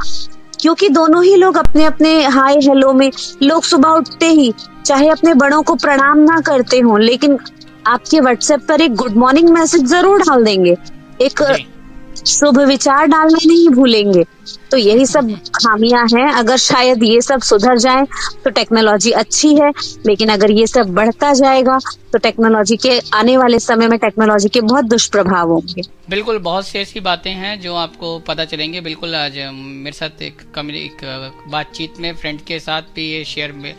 क्योंकि दोनों ही लोग अपने अपने हाय हेलो में, लोग सुबह उठते ही चाहे अपने बड़ों को प्रणाम ना करते हों, लेकिन आपके व्हाट्सएप पर एक गुड मॉर्निंग मैसेज जरूर डाल देंगे, एक शुभ विचार डालना नहीं भूलेंगे। तो यही सब खामियां हैं। अगर शायद ये सब सुधर जाए तो टेक्नोलॉजी अच्छी है, लेकिन अगर ये सब बढ़ता जाएगा तो टेक्नोलॉजी के आने वाले समय में टेक्नोलॉजी के बहुत दुष्प्रभाव होंगे। बिल्कुल, बहुत सी ऐसी बातें हैं जो आपको पता चलेंगे। बिल्कुल, आज मेरे साथ एक बातचीत में फ्रेंड के साथ भी ये शेयर में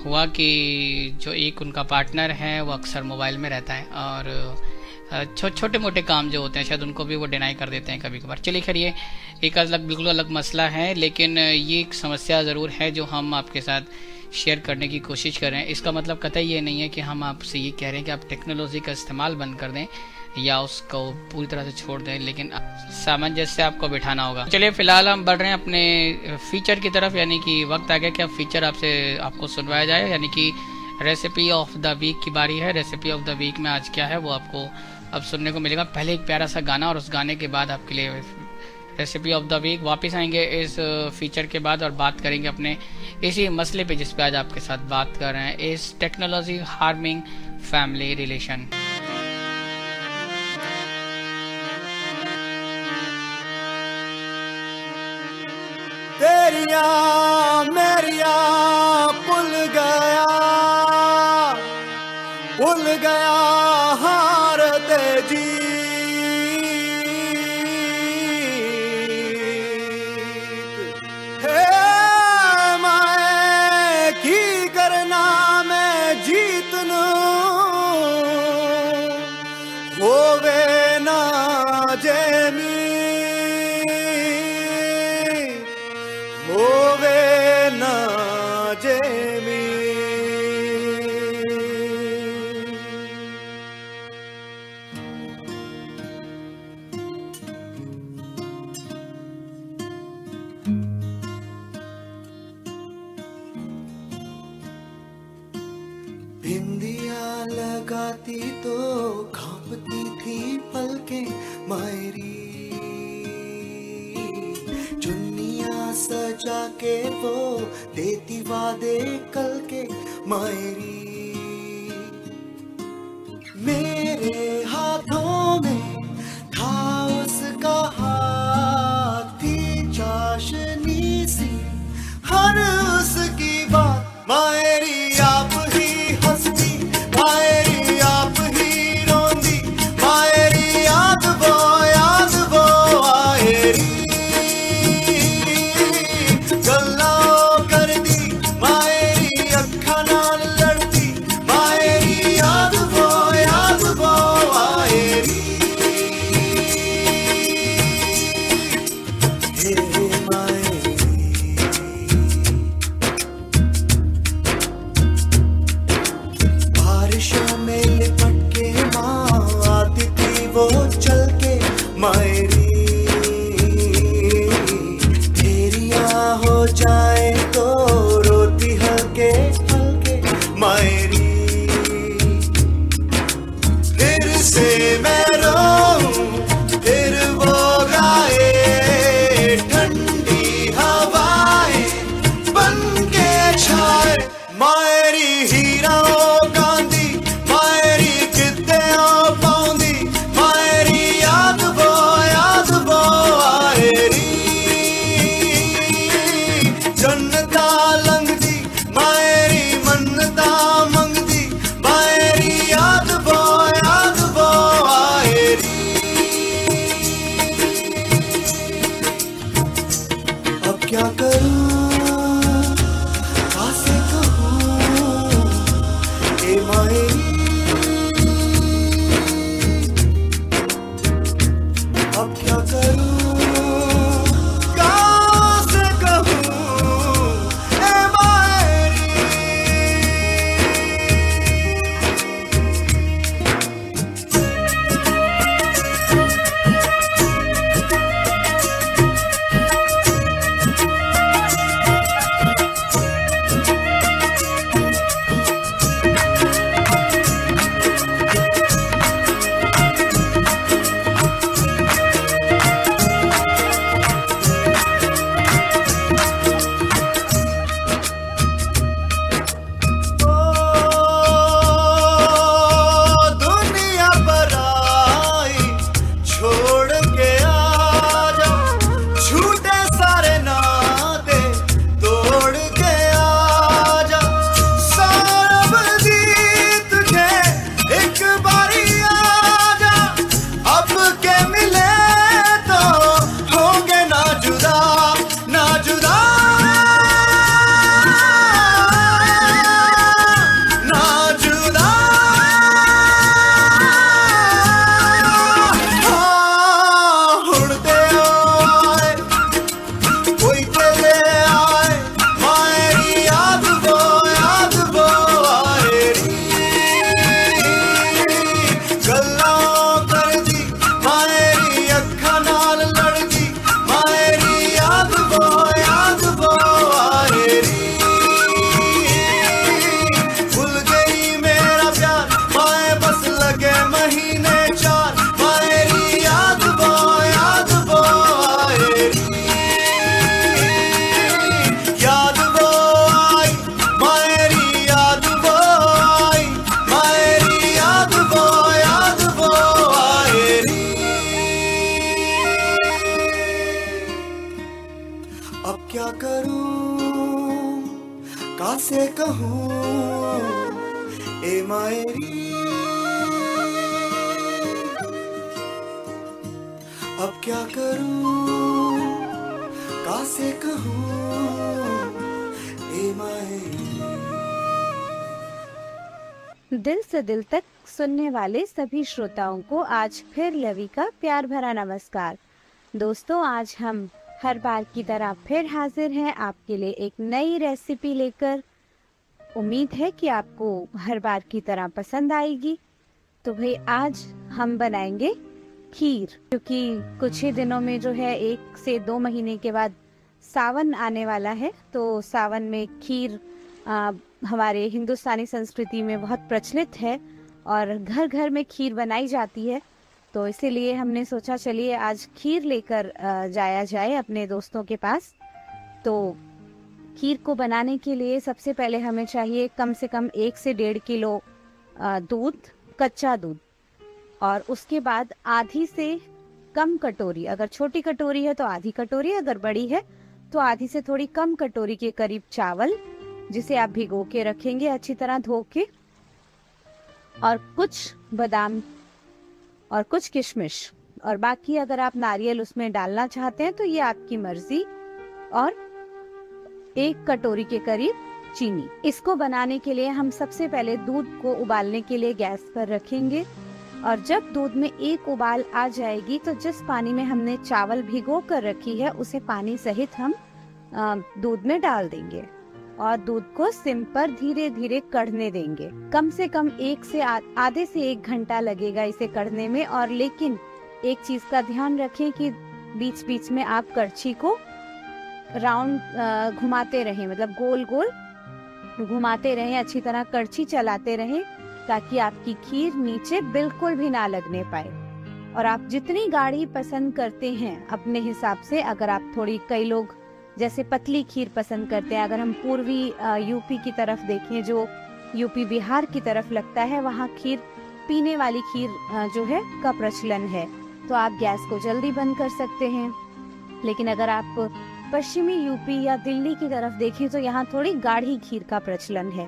हुआ कि जो एक उनका पार्टनर है वो अक्सर मोबाइल में रहता है, और छोटे मोटे काम जो होते हैं शायद उनको भी वो डिनाई कर देते हैं कभी कभार। चलिए खैर, ये एक बिल्कुल अलग मसला है, लेकिन ये एक समस्या ज़रूर है जो हम आपके साथ शेयर करने की कोशिश कर रहे हैं। इसका मतलब कतई ये नहीं है कि हम आपसे ये कह रहे हैं कि आप टेक्नोलॉजी का इस्तेमाल बंद कर दें या उसको पूरी तरह से छोड़ दें, लेकिन सामंजस्य आपको बिठाना होगा। चलिए फिलहाल हम बढ़ रहे हैं अपने फीचर की तरफ, यानी कि वक्त आ गया कि अब फीचर आपको सुनवाया जाए, यानी कि रेसिपी ऑफ द वीक की बारी है। रेसिपी ऑफ द वीक में आज क्या है वो आपको अब सुनने को मिलेगा। पहले एक प्यारा सा गाना, और उस गाने के बाद आपके लिए रेसिपी ऑफ द वीक। वापस आएंगे इस फीचर के बाद और बात करेंगे अपने इसी मसले पे जिस पे आज आपके साथ बात कर रहे हैं, इस टेक्नोलॉजी हार्मिंग फैमिली रिलेशन। तेरिया मेरिया भूल गया हार तेजी, हे मैं की करना मैं जीतनू होवे ना जेमी, होवे ना जेमी। बिंदिया लगाती तो कांपती थी पलकें मायरी, चुन्नियां सजा के वो देती वादे कल के मायरी। मेरे हाथों में था उसका हाथ, थी चाशनी सी हर उसकी बात मायरी। आप ही हंसती कैसे कहूँ ए मायरी, अब क्या करूँ कैसे कहूँ ए मायरी। दिल से दिल तक सुनने वाले सभी श्रोताओं को आज फिर लवी का प्यार भरा नमस्कार। दोस्तों, आज हम हर बार की तरह फिर हाजिर हैं आपके लिए एक नई रेसिपी लेकर। उम्मीद है कि आपको हर बार की तरह पसंद आएगी। तो भाई आज हम बनाएंगे खीर, क्योंकि कुछ ही दिनों में जो है 1 से 2 महीने के बाद सावन आने वाला है। तो सावन में खीर हमारे हिंदुस्तानी संस्कृति में बहुत प्रचलित है और घर घर में खीर बनाई जाती है। तो इसीलिए हमने सोचा चलिए आज खीर लेकर जाया जाए अपने दोस्तों के पास। तो खीर को बनाने के लिए सबसे पहले हमें चाहिए कम से कम 1 से 1.5 किलो दूध, कच्चा दूध, और उसके बाद आधी से कम कटोरी, अगर छोटी कटोरी है तो आधी कटोरी, अगर बड़ी है तो आधी से थोड़ी कम कटोरी के करीब चावल, जिसे आप भिगो के रखेंगे अच्छी तरह धो के, और कुछ बादाम और कुछ किशमिश, और बाकी अगर आप नारियल उसमें डालना चाहते हैं तो ये आपकी मर्जी, और 1 कटोरी के करीब चीनी। इसको बनाने के लिए हम सबसे पहले दूध को उबालने के लिए गैस पर रखेंगे, और जब दूध में 1 उबाल आ जाएगी तो जिस पानी में हमने चावल भिगो कर रखी है उसे पानी सहित हम दूध में डाल देंगे और दूध को सिम पर धीरे धीरे कढ़ने देंगे। कम से कम 1 से आधे से 1 घंटा लगेगा इसे कढ़ने में। और लेकिन एक चीज का ध्यान रखें कि बीच बीच में आप कड़छी को राउंड घुमाते रहें, मतलब गोल गोल घुमाते रहें, अच्छी तरह कड़छी चलाते रहें, ताकि आपकी खीर नीचे बिल्कुल भी ना लगने पाए। और आप जितनी गाढ़ी पसंद करते हैं अपने हिसाब से, अगर आप थोड़ी, कई लोग जैसे पतली खीर पसंद करते हैं, अगर हम पूर्वी यूपी की तरफ देखें, जो यूपी बिहार की तरफ लगता है, वहाँ खीर, पीने वाली खीर जो है का प्रचलन है, तो आप गैस को जल्दी बंद कर सकते हैं। लेकिन अगर आप पश्चिमी यूपी या दिल्ली की तरफ देखें तो यहाँ थोड़ी गाढ़ी खीर का प्रचलन है,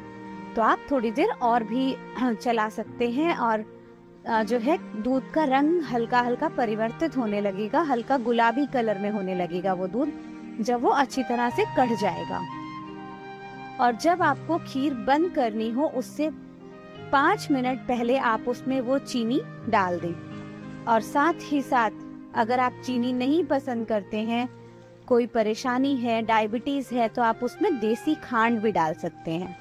तो आप थोड़ी देर और भी चला सकते हैं। और जो है दूध का रंग हल्का हल्का परिवर्तित होने लगेगा, हल्का गुलाबी कलर में होने लगेगा वो दूध, जब वो अच्छी तरह से कढ़ जाएगा। और जब आपको खीर बंद करनी हो उससे 5 मिनट पहले आप उसमें वो चीनी डाल दें। और साथ ही साथ अगर आप चीनी नहीं पसंद करते हैं, कोई परेशानी है, डायबिटीज है, तो आप उसमें देसी खांड भी डाल सकते हैं।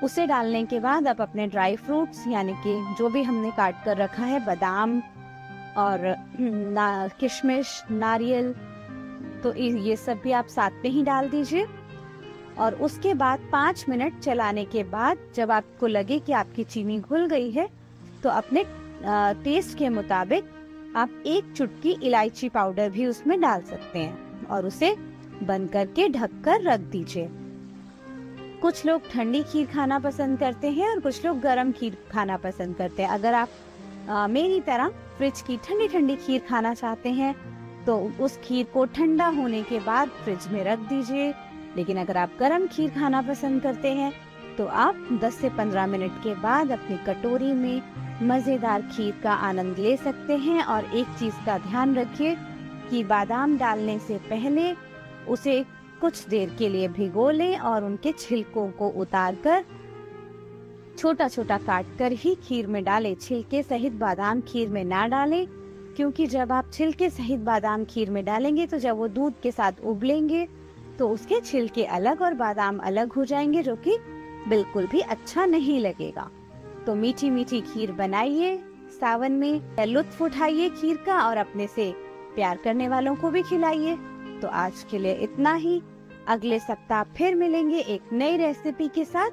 उसे डालने के बाद आप अपने ड्राई फ्रूट्स, यानी कि जो भी हमने काट कर रखा है, बादाम और किशमिश, नारियल, तो ये सब भी आप साथ में ही डाल दीजिए। और उसके बाद 5 मिनट चलाने के बाद जब आपको लगे कि आपकी चीनी घुल गई है, तो अपने टेस्ट के मुताबिक आप 1 चुटकी इलायची पाउडर भी उसमें डाल सकते हैं, और उसे बंद करके ढककर रख दीजिए। कुछ लोग ठंडी खीर खाना पसंद करते हैं और कुछ लोग गर्म खीर खाना पसंद करते हैं। अगर आप मेरी तरह फ्रिज की ठंडी ठंडी खीर खाना चाहते हैं तो उस खीर को ठंडा होने के बाद फ्रिज में रख दीजिए। लेकिन अगर आप गर्म खीर खाना पसंद करते हैं तो आप 10 से 15 मिनट के बाद अपनी कटोरी में मजेदार खीर का आनंद ले सकते हैं। और एक चीज का ध्यान रखिए कि बादाम डालने से पहले उसे कुछ देर के लिए भिगो लें और उनके छिलकों को उतारकर छोटा छोटा काट कर ही खीर में डालें। छिलके सहित बादाम खीर में ना डालें, क्योंकि जब आप छिलके सहित बादाम खीर में डालेंगे तो जब वो दूध के साथ उबलेंगे तो उसके छिलके अलग और बादाम अलग हो जाएंगे, जो कि बिल्कुल भी अच्छा नहीं लगेगा। तो मीठी मीठी खीर बनाइए, सावन में लुत्फ उठाइए खीर का, और अपने से प्यार करने वालों को भी खिलाइए। तो आज के लिए इतना ही, अगले सप्ताह फिर मिलेंगे एक नई रेसिपी के साथ।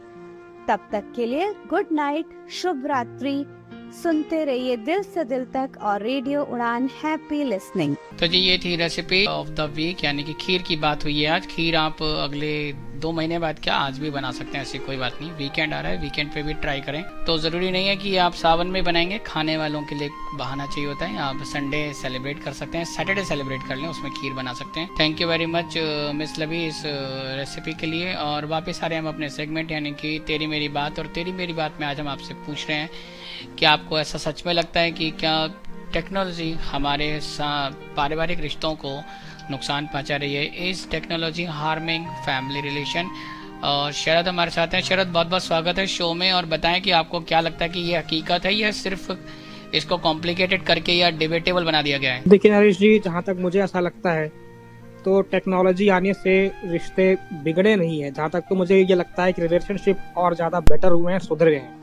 तब तक के लिए गुड नाइट, शुभ रात्रि। सुनते रहिए दिल से दिल तक और रेडियो उड़ान। Happy listening. तो जी ये थी रेसिपी ऑफ द वीक, यानी कि खीर की बात हुई है आज। खीर आप अगले 2 महीने बाद क्या आज भी बना सकते हैं, ऐसी कोई बात नहीं। वीकेंड आ रहा है, वीकेंड पे भी ट्राई करें। तो ज़रूरी नहीं है कि आप सावन में बनाएंगे, खाने वालों के लिए बहाना चाहिए होता है। आप संडे सेलिब्रेट कर सकते हैं, सैटरडे सेलिब्रेट कर लें, उसमें खीर बना सकते हैं। Thank you very much miss Lavi इस रेसिपी के लिए। और वापस आ रहे हैं हम अपने सेगमेंट यानी कि तेरी मेरी बात। और तेरी मेरी बात में आज हम आपसे पूछ रहे हैं कि आपको ऐसा सच में लगता है कि क्या टेक्नोलॉजी हमारे पारिवारिक रिश्तों को नुकसान पहुंचा रही है? Is technology harming family relation? और शरद हमारे साथ हैं। शरद, बहुत बहुत स्वागत है शो में। और बताएं कि आपको क्या लगता है कि ये हकीकत है या सिर्फ इसको कॉम्प्लिकेटेड करके या डिबेटेबल बना दिया गया है? देखिए नरेश जी, जहाँ तक मुझे ऐसा लगता है तो टेक्नोलॉजी आने से रिश्ते बिगड़े नहीं है। जहाँ तक तो मुझे ये लगता है कि रिलेशनशिप और ज़्यादा बेटर हुए हैं, सुधरे हैं।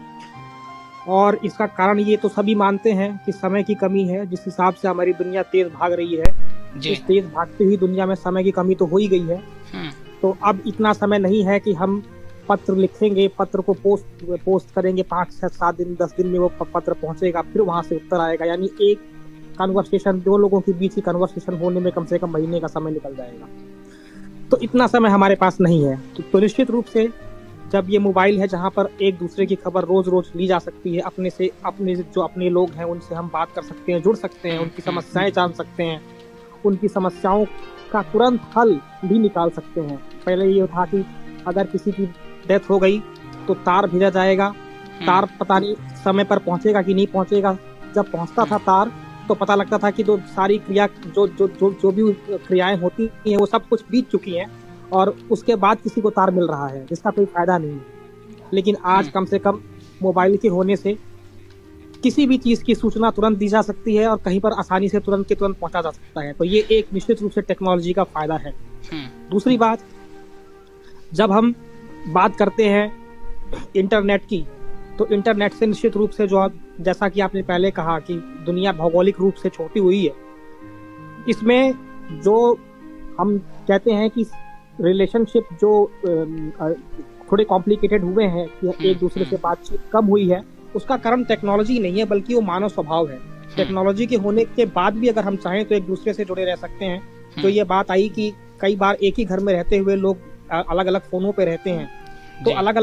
और इसका कारण ये तो सभी मानते हैं कि समय की कमी है। जिस हिसाब से हमारी दुनिया तेज भाग रही है, इस तेज भागती हुई दुनिया में समय की कमी तो हो ही गई है। तो अब इतना समय नहीं है कि हम पत्र लिखेंगे, पत्र को पोस्ट करेंगे, 5 से 7 दिन 10 दिन में वो पत्र पहुंचेगा, फिर वहां से उत्तर आएगा। यानी एक कन्वर्सेशन, 2 लोगों के बीच की कन्वर्सेशन होने में कम से कम महीने का समय निकल जाएगा। तो इतना समय हमारे पास नहीं है। तो निश्चित रूप से जब ये मोबाइल है जहाँ पर एक दूसरे की खबर रोज रोज ली जा सकती है, अपने जो अपने लोग हैं उनसे हम बात कर सकते हैं, जुड़ सकते हैं, उनकी समस्याएं जान सकते हैं, उनकी समस्याओं का तुरंत हल भी निकाल सकते हैं। पहले ये था कि अगर किसी की डेथ हो गई तो तार भेजा जाएगा, तार पता नहीं समय पर पहुंचेगा कि नहीं पहुंचेगा। जब पहुंचता था तार तो पता लगता था कि जो सारी क्रिया जो भी क्रियाएं होती हैं वो सब कुछ बीत चुकी हैं और उसके बाद किसी को तार मिल रहा है, जिसका कोई फायदा नहीं है। लेकिन आज कम से कम मोबाइल के होने से किसी भी चीज की सूचना तुरंत दी जा सकती है और कहीं पर आसानी से तुरंत के तुरंत पहुंचा जा सकता है। तो ये एक निश्चित रूप से टेक्नोलॉजी का फायदा है। दूसरी बात, जब हम बात करते हैं इंटरनेट की, तो इंटरनेट से निश्चित रूप से जो, जैसा कि आपने पहले कहा कि दुनिया भौगोलिक रूप से छोटी हुई है, इसमें जो हम कहते हैं कि रिलेशनशिप जो थोड़े कॉम्प्लिकेटेड हुए हैं कि एक दूसरे से बातचीत कम हुई है, उसका कारण टेक्नोलॉजी नहीं है बल्कि वो मानव स्वभाव है। टेक्नोलॉजी के होने के बाद भी अगर हम चाहें तो एक दूसरे से जुड़े रह सकते हैं। तो ये बात आई कि कई बार एक ही घर में रहते हुए लोग अलग अलग फोनों पे रहते हैं। तो अलग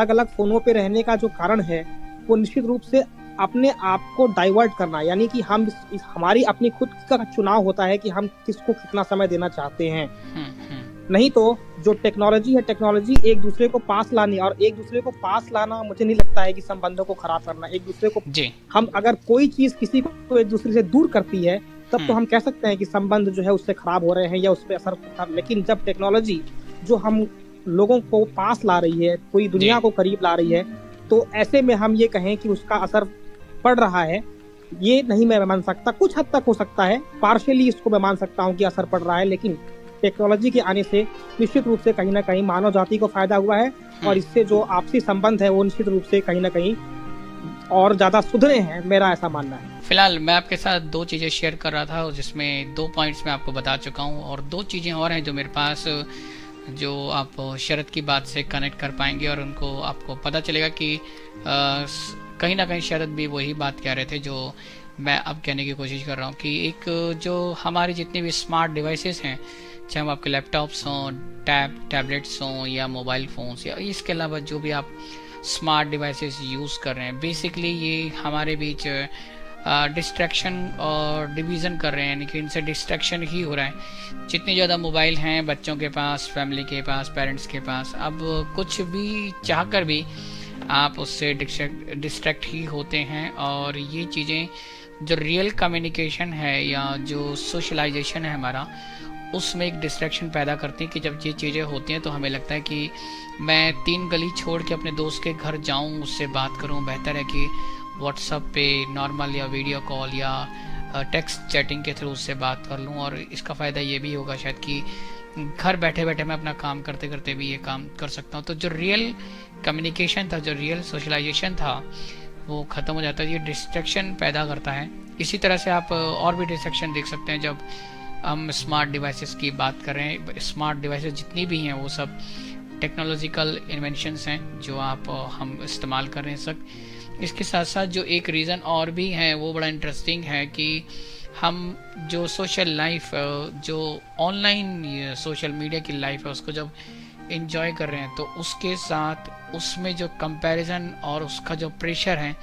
अलग फोनों पे रहने का जो कारण है वो निश्चित रूप से अपने आप को डाइवर्ट करना, यानी कि हम हमारी अपनी खुद का चुनाव होता है कि हम किसको कितना समय देना चाहते हैं। नहीं तो जो टेक्नोलॉजी है, टेक्नोलॉजी एक दूसरे को पास लानी, और एक दूसरे को पास लाना मुझे नहीं लगता है कि संबंधों को खराब करना। एक दूसरे को हम अगर कोई चीज किसी को एक दूसरे से दूर करती है तब तो हम कह सकते हैं कि संबंध जो है उससे खराब हो रहे हैं या उस पर असर। लेकिन जब टेक्नोलॉजी जो हम लोगों को पास ला रही है, पूरी दुनिया को करीब ला रही है, तो ऐसे में हम ये कहें कि उसका असर पड़ रहा है, ये नहीं मैं मान सकता। कुछ हद तक हो सकता है, पार्शियली इसको मैं मान सकता हूँ कि असर पड़ रहा है, लेकिन टेक्नोलॉजी के आने से निश्चित रूप से कहीं ना कहीं मानव जाति को फायदा हुआ है और इससे जो आपसी संबंध है वो निश्चित रूप से कहीं ना कहीं और ज्यादा सुधरे हैं, मेरा ऐसा मानना है। फिलहाल मैं आपके साथ 2 चीजें शेयर कर रहा था जिसमें 2 पॉइंट्स मैं आपको बता चुका हूँ और 2 चीजें और हैं जो मेरे पास, जो आप शरद की बात से कनेक्ट कर पाएंगे और उनको आपको पता चलेगा कि कहीं ना कहीं शरद भी वही बात कह रहे थे जो मैं अब कहने की कोशिश कर रहा हूँ कि एक जो हमारी जितनी भी स्मार्ट डिवाइसेस हैं, चाहे हम आपके लैपटॉप्स हों, टैबलेट्स हों या मोबाइल फ़ोन्स या इसके अलावा जो भी आप स्मार्ट डिवाइसेस यूज़ कर रहे हैं, बेसिकली ये हमारे बीच डिस्ट्रैक्शन और डिवीज़न कर रहे हैं, यानी कि इनसे डिस्ट्रैक्शन ही हो रहा है। जितने ज़्यादा मोबाइल हैं बच्चों के पास, फैमिली के पास, पेरेंट्स के पास, अब कुछ भी चाहकर भी आप उससे डिस्ट्रैक्ट ही होते हैं। और ये चीज़ें जो रियल कम्युनिकेशन है या जो सोशलाइजेशन है हमारा, उसमें एक डिस्ट्रैक्शन पैदा करती हैं कि जब ये चीज़ें होती हैं तो हमें लगता है कि मैं 3 गली छोड़ के अपने दोस्त के घर जाऊं, उससे बात करूं, बेहतर है कि व्हाट्सएप पे नॉर्मल या वीडियो कॉल या टेक्स्ट चैटिंग के थ्रू उससे बात कर लूं। और इसका फ़ायदा ये भी होगा शायद कि घर बैठे बैठे मैं अपना काम करते करते भी ये काम कर सकता हूँ। तो जो रियल कम्युनिकेशन था, जो रियल सोशलाइजेशन था, वो ख़त्म हो जाता है। ये डिस्ट्रैक्शन पैदा करता है। इसी तरह से आप और भी डिस्ट्रैक्शन देख सकते हैं जब हम स्मार्ट डिवाइसेस की बात कर रहे हैं। स्मार्ट डिवाइसेस जितनी भी हैं वो सब टेक्नोलॉजिकल इन्वेंशंस हैं जो हम इस्तेमाल कर रहे हैं सब। इसके साथ साथ जो एक रीज़न और भी है वो बड़ा इंटरेस्टिंग है कि हम जो सोशल लाइफ, जो ऑनलाइन सोशल मीडिया की लाइफ है, उसको जब एंजॉय कर रहे हैं तो उसके साथ उसमें जो कंपैरिजन और उसका जो प्रेशर है,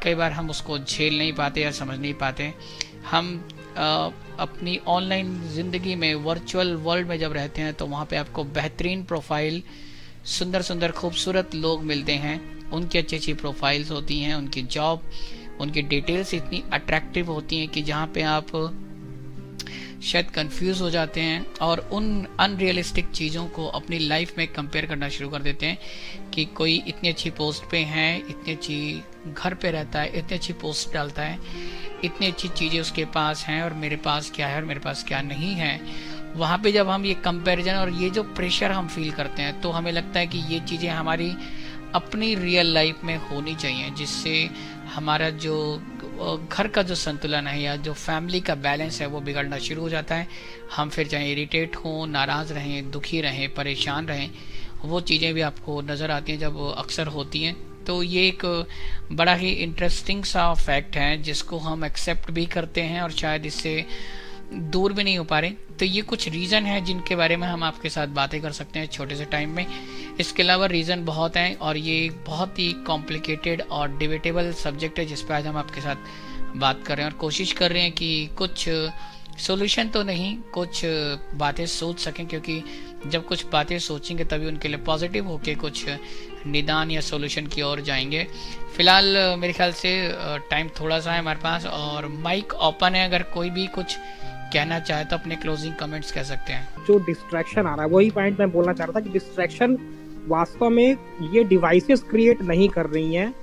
कई बार हम उसको झेल नहीं पाते या समझ नहीं पाते। हम अपनी ऑनलाइन ज़िंदगी में, वर्चुअल वर्ल्ड में जब रहते हैं तो वहाँ पे आपको बेहतरीन प्रोफाइल, सुंदर सुंदर खूबसूरत लोग मिलते हैं, उनकी अच्छी अच्छी प्रोफाइल्स होती हैं, उनकी जॉब, उनकी डिटेल्स इतनी अट्रैक्टिव होती हैं कि जहाँ पे आप शायद कंफ्यूज हो जाते हैं और उन अनरियलिस्टिक चीज़ों को अपनी लाइफ में कंपेयर करना शुरू कर देते हैं कि कोई इतनी अच्छी पोस्ट पे है, इतनी अच्छी घर पे रहता है, इतनी अच्छी पोस्ट डालता है, इतनी अच्छी चीज़ें उसके पास हैं और मेरे पास क्या है और मेरे पास क्या नहीं है। वहाँ पे जब हम ये कंपैरिजन और ये जो प्रेशर हम फील करते हैं तो हमें लगता है कि ये चीज़ें हमारी अपनी रियल लाइफ में होनी चाहिए, जिससे हमारा जो घर का जो संतुलन है या जो फैमिली का बैलेंस है वो बिगड़ना शुरू हो जाता है। हम फिर चाहे इरिटेट हों, नाराज़ रहें, दुखी रहें, परेशान रहें, वो चीज़ें भी आपको नज़र आती हैं जब अक्सर होती हैं। तो ये एक बड़ा ही इंटरेस्टिंग सा फैक्ट है जिसको हम एक्सेप्ट भी करते हैं और शायद इससे दूर भी नहीं हो पा रहे। तो ये कुछ रीज़न है जिनके बारे में हम आपके साथ बातें कर सकते हैं छोटे से टाइम में। इसके अलावा रीज़न बहुत हैं और ये बहुत ही कॉम्प्लिकेटेड और डिबेटेबल सब्जेक्ट है जिस पर आज हम आपके साथ बात कर रहे हैं और कोशिश कर रहे हैं कि कुछ सॉल्यूशन तो नहीं, कुछ बातें सोच सकें, क्योंकि जब कुछ बातें सोचेंगे तभी उनके लिए पॉजिटिव होके कुछ निदान या सॉल्यूशन की ओर जाएंगे। फिलहाल मेरे ख्याल से टाइम थोड़ा सा है हमारे पास और माइक ओपन है, अगर कोई भी कुछ कहना चाहे तो अपने क्लोजिंग कमेंट्स कह सकते हैं। जो डिस्ट्रैक्शन आ रहा है वही पॉइंट मैं बोलना चाह रहा था कि डिस्ट्रैक्शन वास्तव में ये डिवाइसेस क्रिएट नहीं कर रही हैं।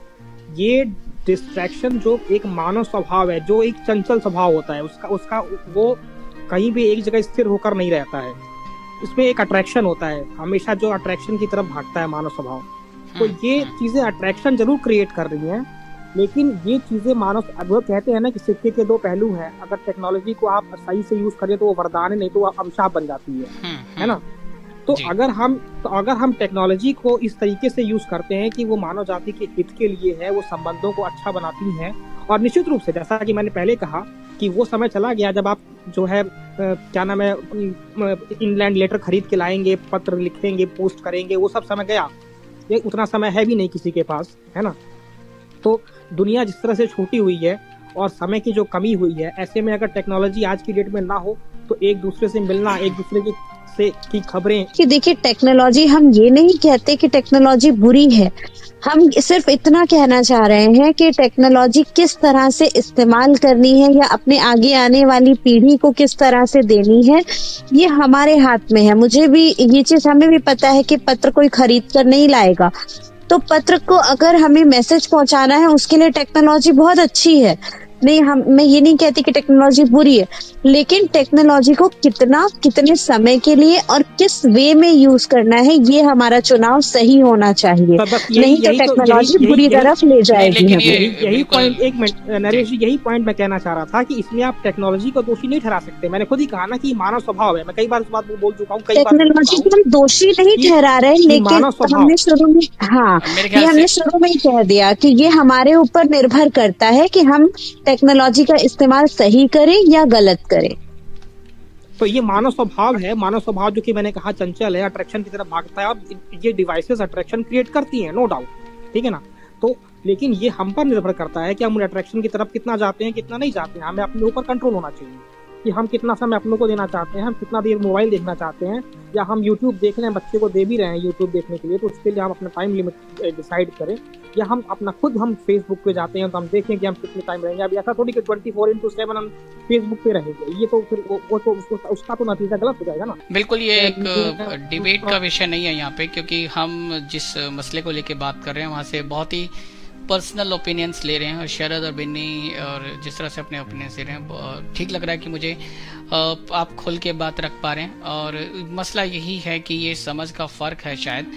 ये डिस्ट्रैक्शन जो एक मानव स्वभाव है, जो एक चंचल स्वभाव होता है, उसका वो कहीं भी एक जगह स्थिर होकर नहीं रहता है। इसमें एक अट्रैक्शन होता है, हमेशा जो अट्रैक्शन की तरफ भागता है मानव स्वभाव। तो ये चीजें अट्रैक्शन जरूर क्रिएट कर रही हैं, लेकिन ये चीजें मानव, वो कहते हैं ना कि सिक्के के दो पहलू हैं। अगर टेक्नोलॉजी को आप सही से यूज करें तो वो वरदान है, नहीं तो वो अभिशाप बन जाती है ना। तो अगर हम टेक्नोलॉजी को इस तरीके से यूज करते हैं कि वो मानव जाति के हित के लिए है, वो संबंधों को अच्छा बनाती हैं, और निश्चित रूप से जैसा कि मैंने पहले कहा कि वो समय चला गया जब आप जो है क्या नाम है इंग्लैंड लेटर खरीद के लाएंगे, पत्र लिखेंगे, पोस्ट करेंगे, वो सब समय गया। ये उतना समय है भी नहीं किसी के पास, है ना। तो दुनिया जिस तरह से छोटी हुई है और समय की जो कमी हुई है, ऐसे में अगर टेक्नोलॉजी आज की डेट में ना हो तो एक दूसरे से मिलना, एक दूसरे की खबरें कि देखिए टेक्नोलॉजी, हम ये नहीं कहते कि टेक्नोलॉजी बुरी है, हम सिर्फ इतना कहना चाह रहे हैं कि टेक्नोलॉजी किस तरह से इस्तेमाल करनी है या अपने आगे आने वाली पीढ़ी को किस तरह से देनी है, ये हमारे हाथ में है। मुझे भी ये चीज, हमें भी पता है कि पत्र कोई खरीद कर नहीं लाएगा, तो पत्र को अगर हमें मैसेज पहुंचाना है उसके लिए टेक्नोलॉजी बहुत अच्छी है। नहीं, मैं ये नहीं कहती कि टेक्नोलॉजी बुरी है, लेकिन टेक्नोलॉजी को कितने समय के लिए और किस वे में यूज करना है, ये हमारा चुनाव सही होना चाहिए। नहीं तो टेक्नोलॉजी बुरी तरफ ले जाएगी। यही पॉइंट, एक मिनट नरेश जी, यही पॉइंट मैं कहना चाह रहा था कि इसमें आप टेक्नोलॉजी को दोषी नहीं ठहरा सकते। मैंने खुद ही कहा ना कि मानव स्वभाव है, मैं कई बार इस बात को बोल चुका हूँ। टेक्नोलॉजी को हम दोषी नहीं ठहरा रहे, लेकिन हमने शुरू में, हाँ, ये हमने शुरू में ही कह दिया कि ये हमारे ऊपर निर्भर करता है कि हम टेक्नोलॉजी का इस्तेमाल सही करें या गलत करें। तो ये मानव स्वभाव है, मानव स्वभाव जो कि मैंने कहा चंचल है, अट्रैक्शन की तरफ भागता है। अब ये डिवाइसेस अट्रैक्शन क्रिएट करती हैं, नो डाउट, ठीक है ना। तो लेकिन ये हम पर निर्भर करता है कि हम अट्रैक्शन की तरफ कितना जाते हैं, कितना नहीं जाते हैं। हमें अपने ऊपर कंट्रोल होना चाहिए कि हम कितना समय अपनों को देना चाहते हैं, हम कितना देर मोबाइल देखना चाहते हैं, या हम यूट्यूब देख रहे हैं, बच्चे को दे भी रहे हैं यूट्यूब देखने के लिए, तो उसके लिए हम अपना टाइम लिमिट डिसाइड करें। या हम अपना खुद हम फेसबुक पे जाते हैं तो हम देखें कि हम कितने टाइम रहेंगे। अभी ऐसा थोड़ी कि 24/7 हम फेसबुक पे रहेंगे, ये तो फिर वो तो उसका तो नतीजा गलत हो जाएगा ना। बिल्कुल, ये एक डिबेट का विषय नहीं है यहाँ पे, क्योंकि हम जिस मसले को लेके बात कर रहे हैं वहाँ से बहुत ही पर्सनल ओपिनियंस ले रहे हैं, और शरद और बिन्नी और जिस तरह से अपने ओपिनियंस दे रहे हैं, ठीक लग रहा है कि मुझे आप खुल के बात रख पा रहे हैं। और मसला यही है कि ये समझ का फ़र्क है शायद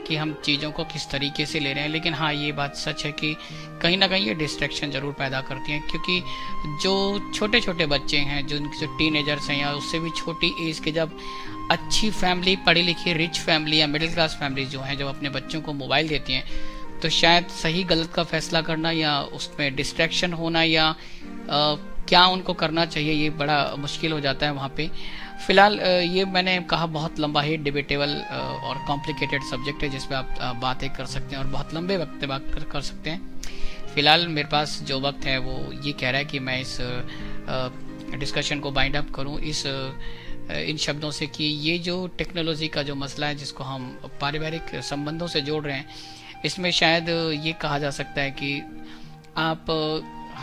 कि हम चीज़ों को किस तरीके से ले रहे हैं। लेकिन हाँ, ये बात सच है कि कहीं ना कहीं ये डिस्ट्रैक्शन ज़रूर पैदा करती हैं, क्योंकि जो छोटे छोटे बच्चे हैं, जो टीनेजर्स हैं या उससे भी छोटी एज के, जब अच्छी फैमिली, पढ़ी लिखी रिच फैमिली या मिडिल क्लास फैमिली जो हैं, जब अपने बच्चों को मोबाइल देती हैं, तो शायद सही गलत का फैसला करना या उसमें डिस्ट्रैक्शन होना या क्या उनको करना चाहिए, ये बड़ा मुश्किल हो जाता है वहाँ पे। फिलहाल ये मैंने कहा बहुत लंबा ही डिबेटेबल और कॉम्प्लिकेटेड सब्जेक्ट है, जिसपे आप बातें कर सकते हैं और बहुत लंबे वक्त बात कर सकते हैं। फिलहाल मेरे पास जो वक्त है वो ये कह रहा है कि मैं इस डिस्कशन को बाइंड अप करूं इन शब्दों से कि ये जो टेक्नोलॉजी का जो मसला है, जिसको हम पारिवारिक संबंधों से जोड़ रहे हैं, इसमें शायद ये कहा जा सकता है कि आप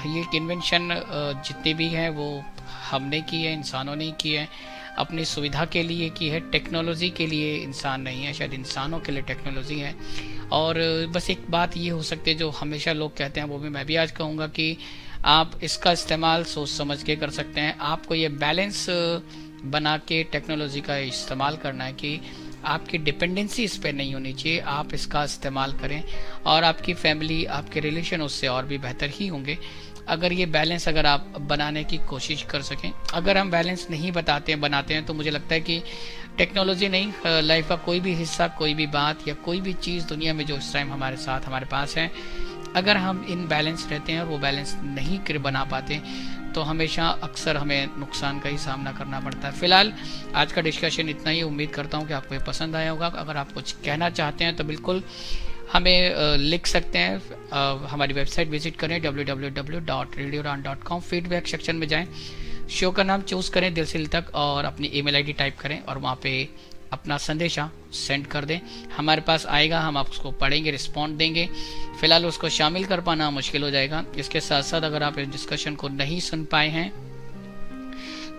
ये इन्वेंशन जितनी भी है वो हमने की है, इंसानों ने की है, अपनी सुविधा के लिए की है, टेक्नोलॉजी के लिए इंसान नहीं है, शायद इंसानों के लिए टेक्नोलॉजी है। और बस एक बात ये हो सकती है जो हमेशा लोग कहते हैं, वो भी मैं भी आज कहूँगा कि आप इसका इस्तेमाल सोच समझ के कर सकते हैं। आपको ये बैलेंस बना के टेक्नोलॉजी का इस्तेमाल करना है कि आपकी डिपेंडेंसी इस पर नहीं होनी चाहिए, आप इसका इस्तेमाल करें और आपकी फैमिली, आपके रिलेशन उससे और भी बेहतर ही होंगे अगर ये बैलेंस अगर आप बनाने की कोशिश कर सकें। अगर हम बैलेंस नहीं बनाते हैं तो मुझे लगता है कि टेक्नोलॉजी नहीं, लाइफ का कोई भी हिस्सा, कोई भी बात या कोई भी चीज़ दुनिया में जो इस टाइम हमारे साथ हमारे पास है, अगर हम इन बैलेंस रहते हैं और वो बैलेंस नहीं कर बना पाते तो हमेशा अक्सर हमें नुकसान का ही सामना करना पड़ता है। फिलहाल आज का डिस्कशन इतना ही, उम्मीद करता हूँ कि आपको ये पसंद आया होगा। अगर आप कुछ कहना चाहते हैं तो बिल्कुल हमें लिख सकते हैं। हमारी वेबसाइट विजिट करें www.radioudan.com, फीडबैक सेक्शन में जाएं, शो का नाम चूज करें दिल से दिल तक और अपनी ईमेल आईडी टाइप करें और वहाँ पे अपना संदेशा सेंड कर दें। हमारे पास आएगा, हम आप उसको पढ़ेंगे, रिस्पॉन्ड देंगे। फिलहाल उसको शामिल कर पाना मुश्किल हो जाएगा। इसके साथ साथ अगर आप इस डिस्कशन को नहीं सुन पाए हैं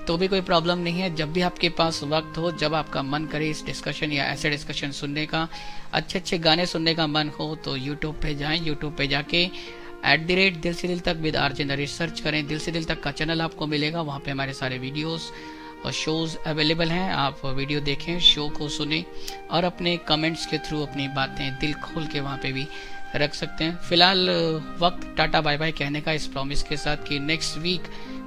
तो भी कोई प्रॉब्लम नहीं है। जब भी आपके पास वक्त हो, जब आपका मन करे इस डिस्कशन या ऐसे डिस्कशन सुनने का, अच्छे अच्छे गाने सुनने का मन हो, तो यूट्यूब पे जाएं। यूट्यूब पे जाके @दिल से दिल तक विद आरजे नरेश सर्च करें। दिल से दिल तक का चैनल आपको मिलेगा, वहाँ पे हमारे सारे वीडियोस और शोज अवेलेबल हैं। आप वीडियो देखें, शो को सुने और अपने कमेंट्स के थ्रू अपनी बातें दिल खोल के वहाँ पे भी रख सकते हैं। फिलहाल वक्त टाटा बाय बाय कहने का, इस प्रॉमिस के साथ कि नेक्स्ट वीक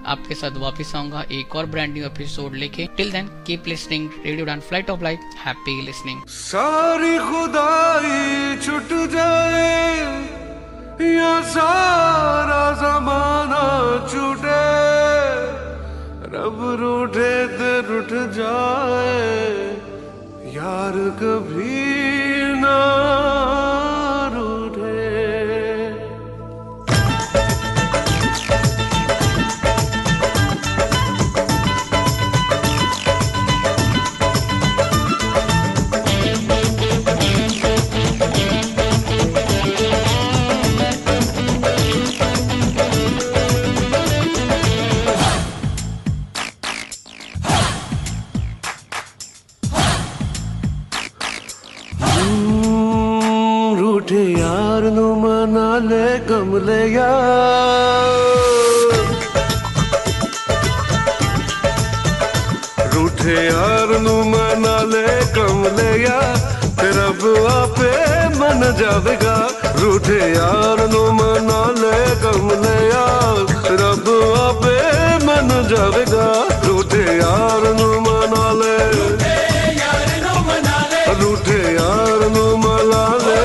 आपके साथ वापस आऊंगा एक और ब्रांड न्यू एपिसोड लेके। Till then keep listening radio Udaan, flight of life. Happy listening. सारी खुदाई छुट जाए या सारा जमाना छूटे, रब रूठे ते रूठ जाए, यार कभी ना रूठे। रूठे यार नू मना ले कमले यार, रूठे यार नू मना ले कमले यार, तेरा बुआ पे मन जावेगा। रूठे यार नू मना ले कमले यार, तेरा बुआ पे मन जावेगा। रूठे यार नू मना ले, रूठे यार नू मना ले, रूठे यार नू मना ले,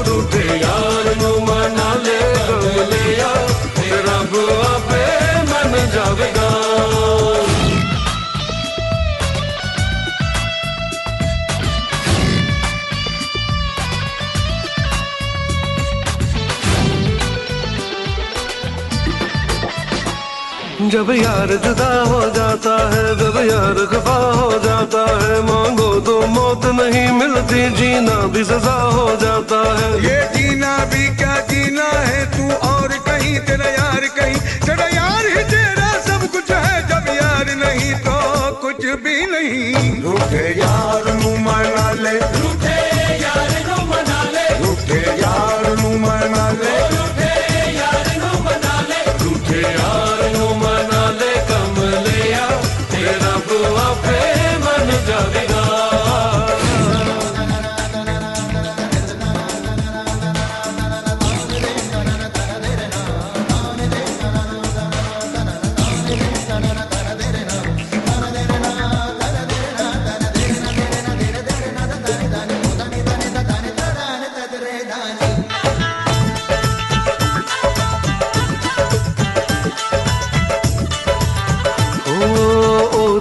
रूठे यार नू मना ले कमले यार, तेरा बुआ पे मन जावेगा। जब यार जुदा हो जाता है, जब यार खफा हो जाता है, मांगो तो मौत नहीं मिलती, जीना भी सजा हो जाता है। ये जीना भी क्या जीना है, तू और कहीं तेरा यार कहीं, तेरा यार ही तेरा सब कुछ है, जब यार नहीं तो कुछ भी नहीं। रूठे यार नू मना ले, रूठे यार नू मना ले, रूठे यार नू मना ले, रूठे यार नू मना ले, रूठे यार नू मना ले कमले यार, तेरा बुआ पे मन जावेगा।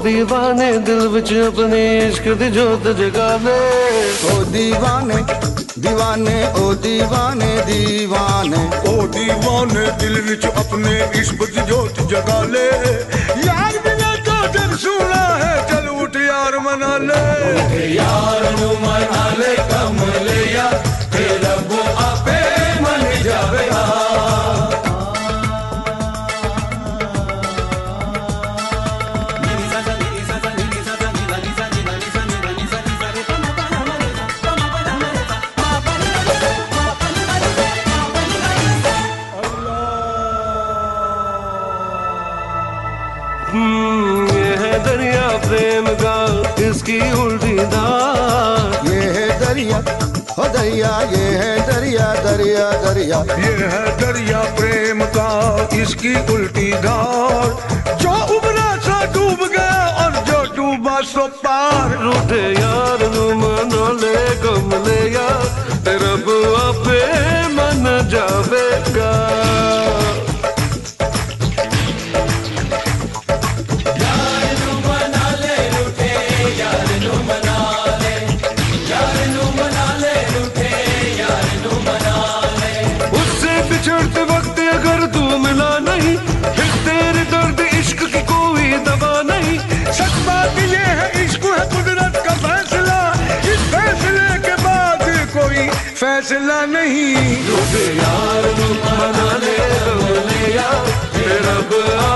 दीवाने दिल विच अपने इश्क दी जोत जगा ले। ओ दीवाने दीवाने ओ दीवाने दीवाने ओ दीवाने दिल विच अपने इश्क दी जोत जगा ले। यार बिना तो जग सूना है, चल उठ यार मना ले। यार नू मना ले कमलिया, तेरा वो आपे मन जावेगा। ये है दरिया प्रेम का, इसकी उल्टी धार। ये है दरिया हो दरिया, ये है दरिया दरिया दरिया। ये है दरिया प्रेम का, इसकी उल्टी धार। जो उबरा सा डूब गया और जो डूबा सो पार। रूठे यार नू मना ले कमलिया, तेरा बुआ पे मन जावेगा। बिछड़ते वक्त अगर तू मिला नहीं, फिर तेरे दर्द इश्क की कोई दवा नहीं। सच बात ये है, इश्क है कुदरत का फैसला, इस फैसले के बाद कोई फैसला नहीं। रूठे यार नू मना ले कमलिया, तेरा बुआ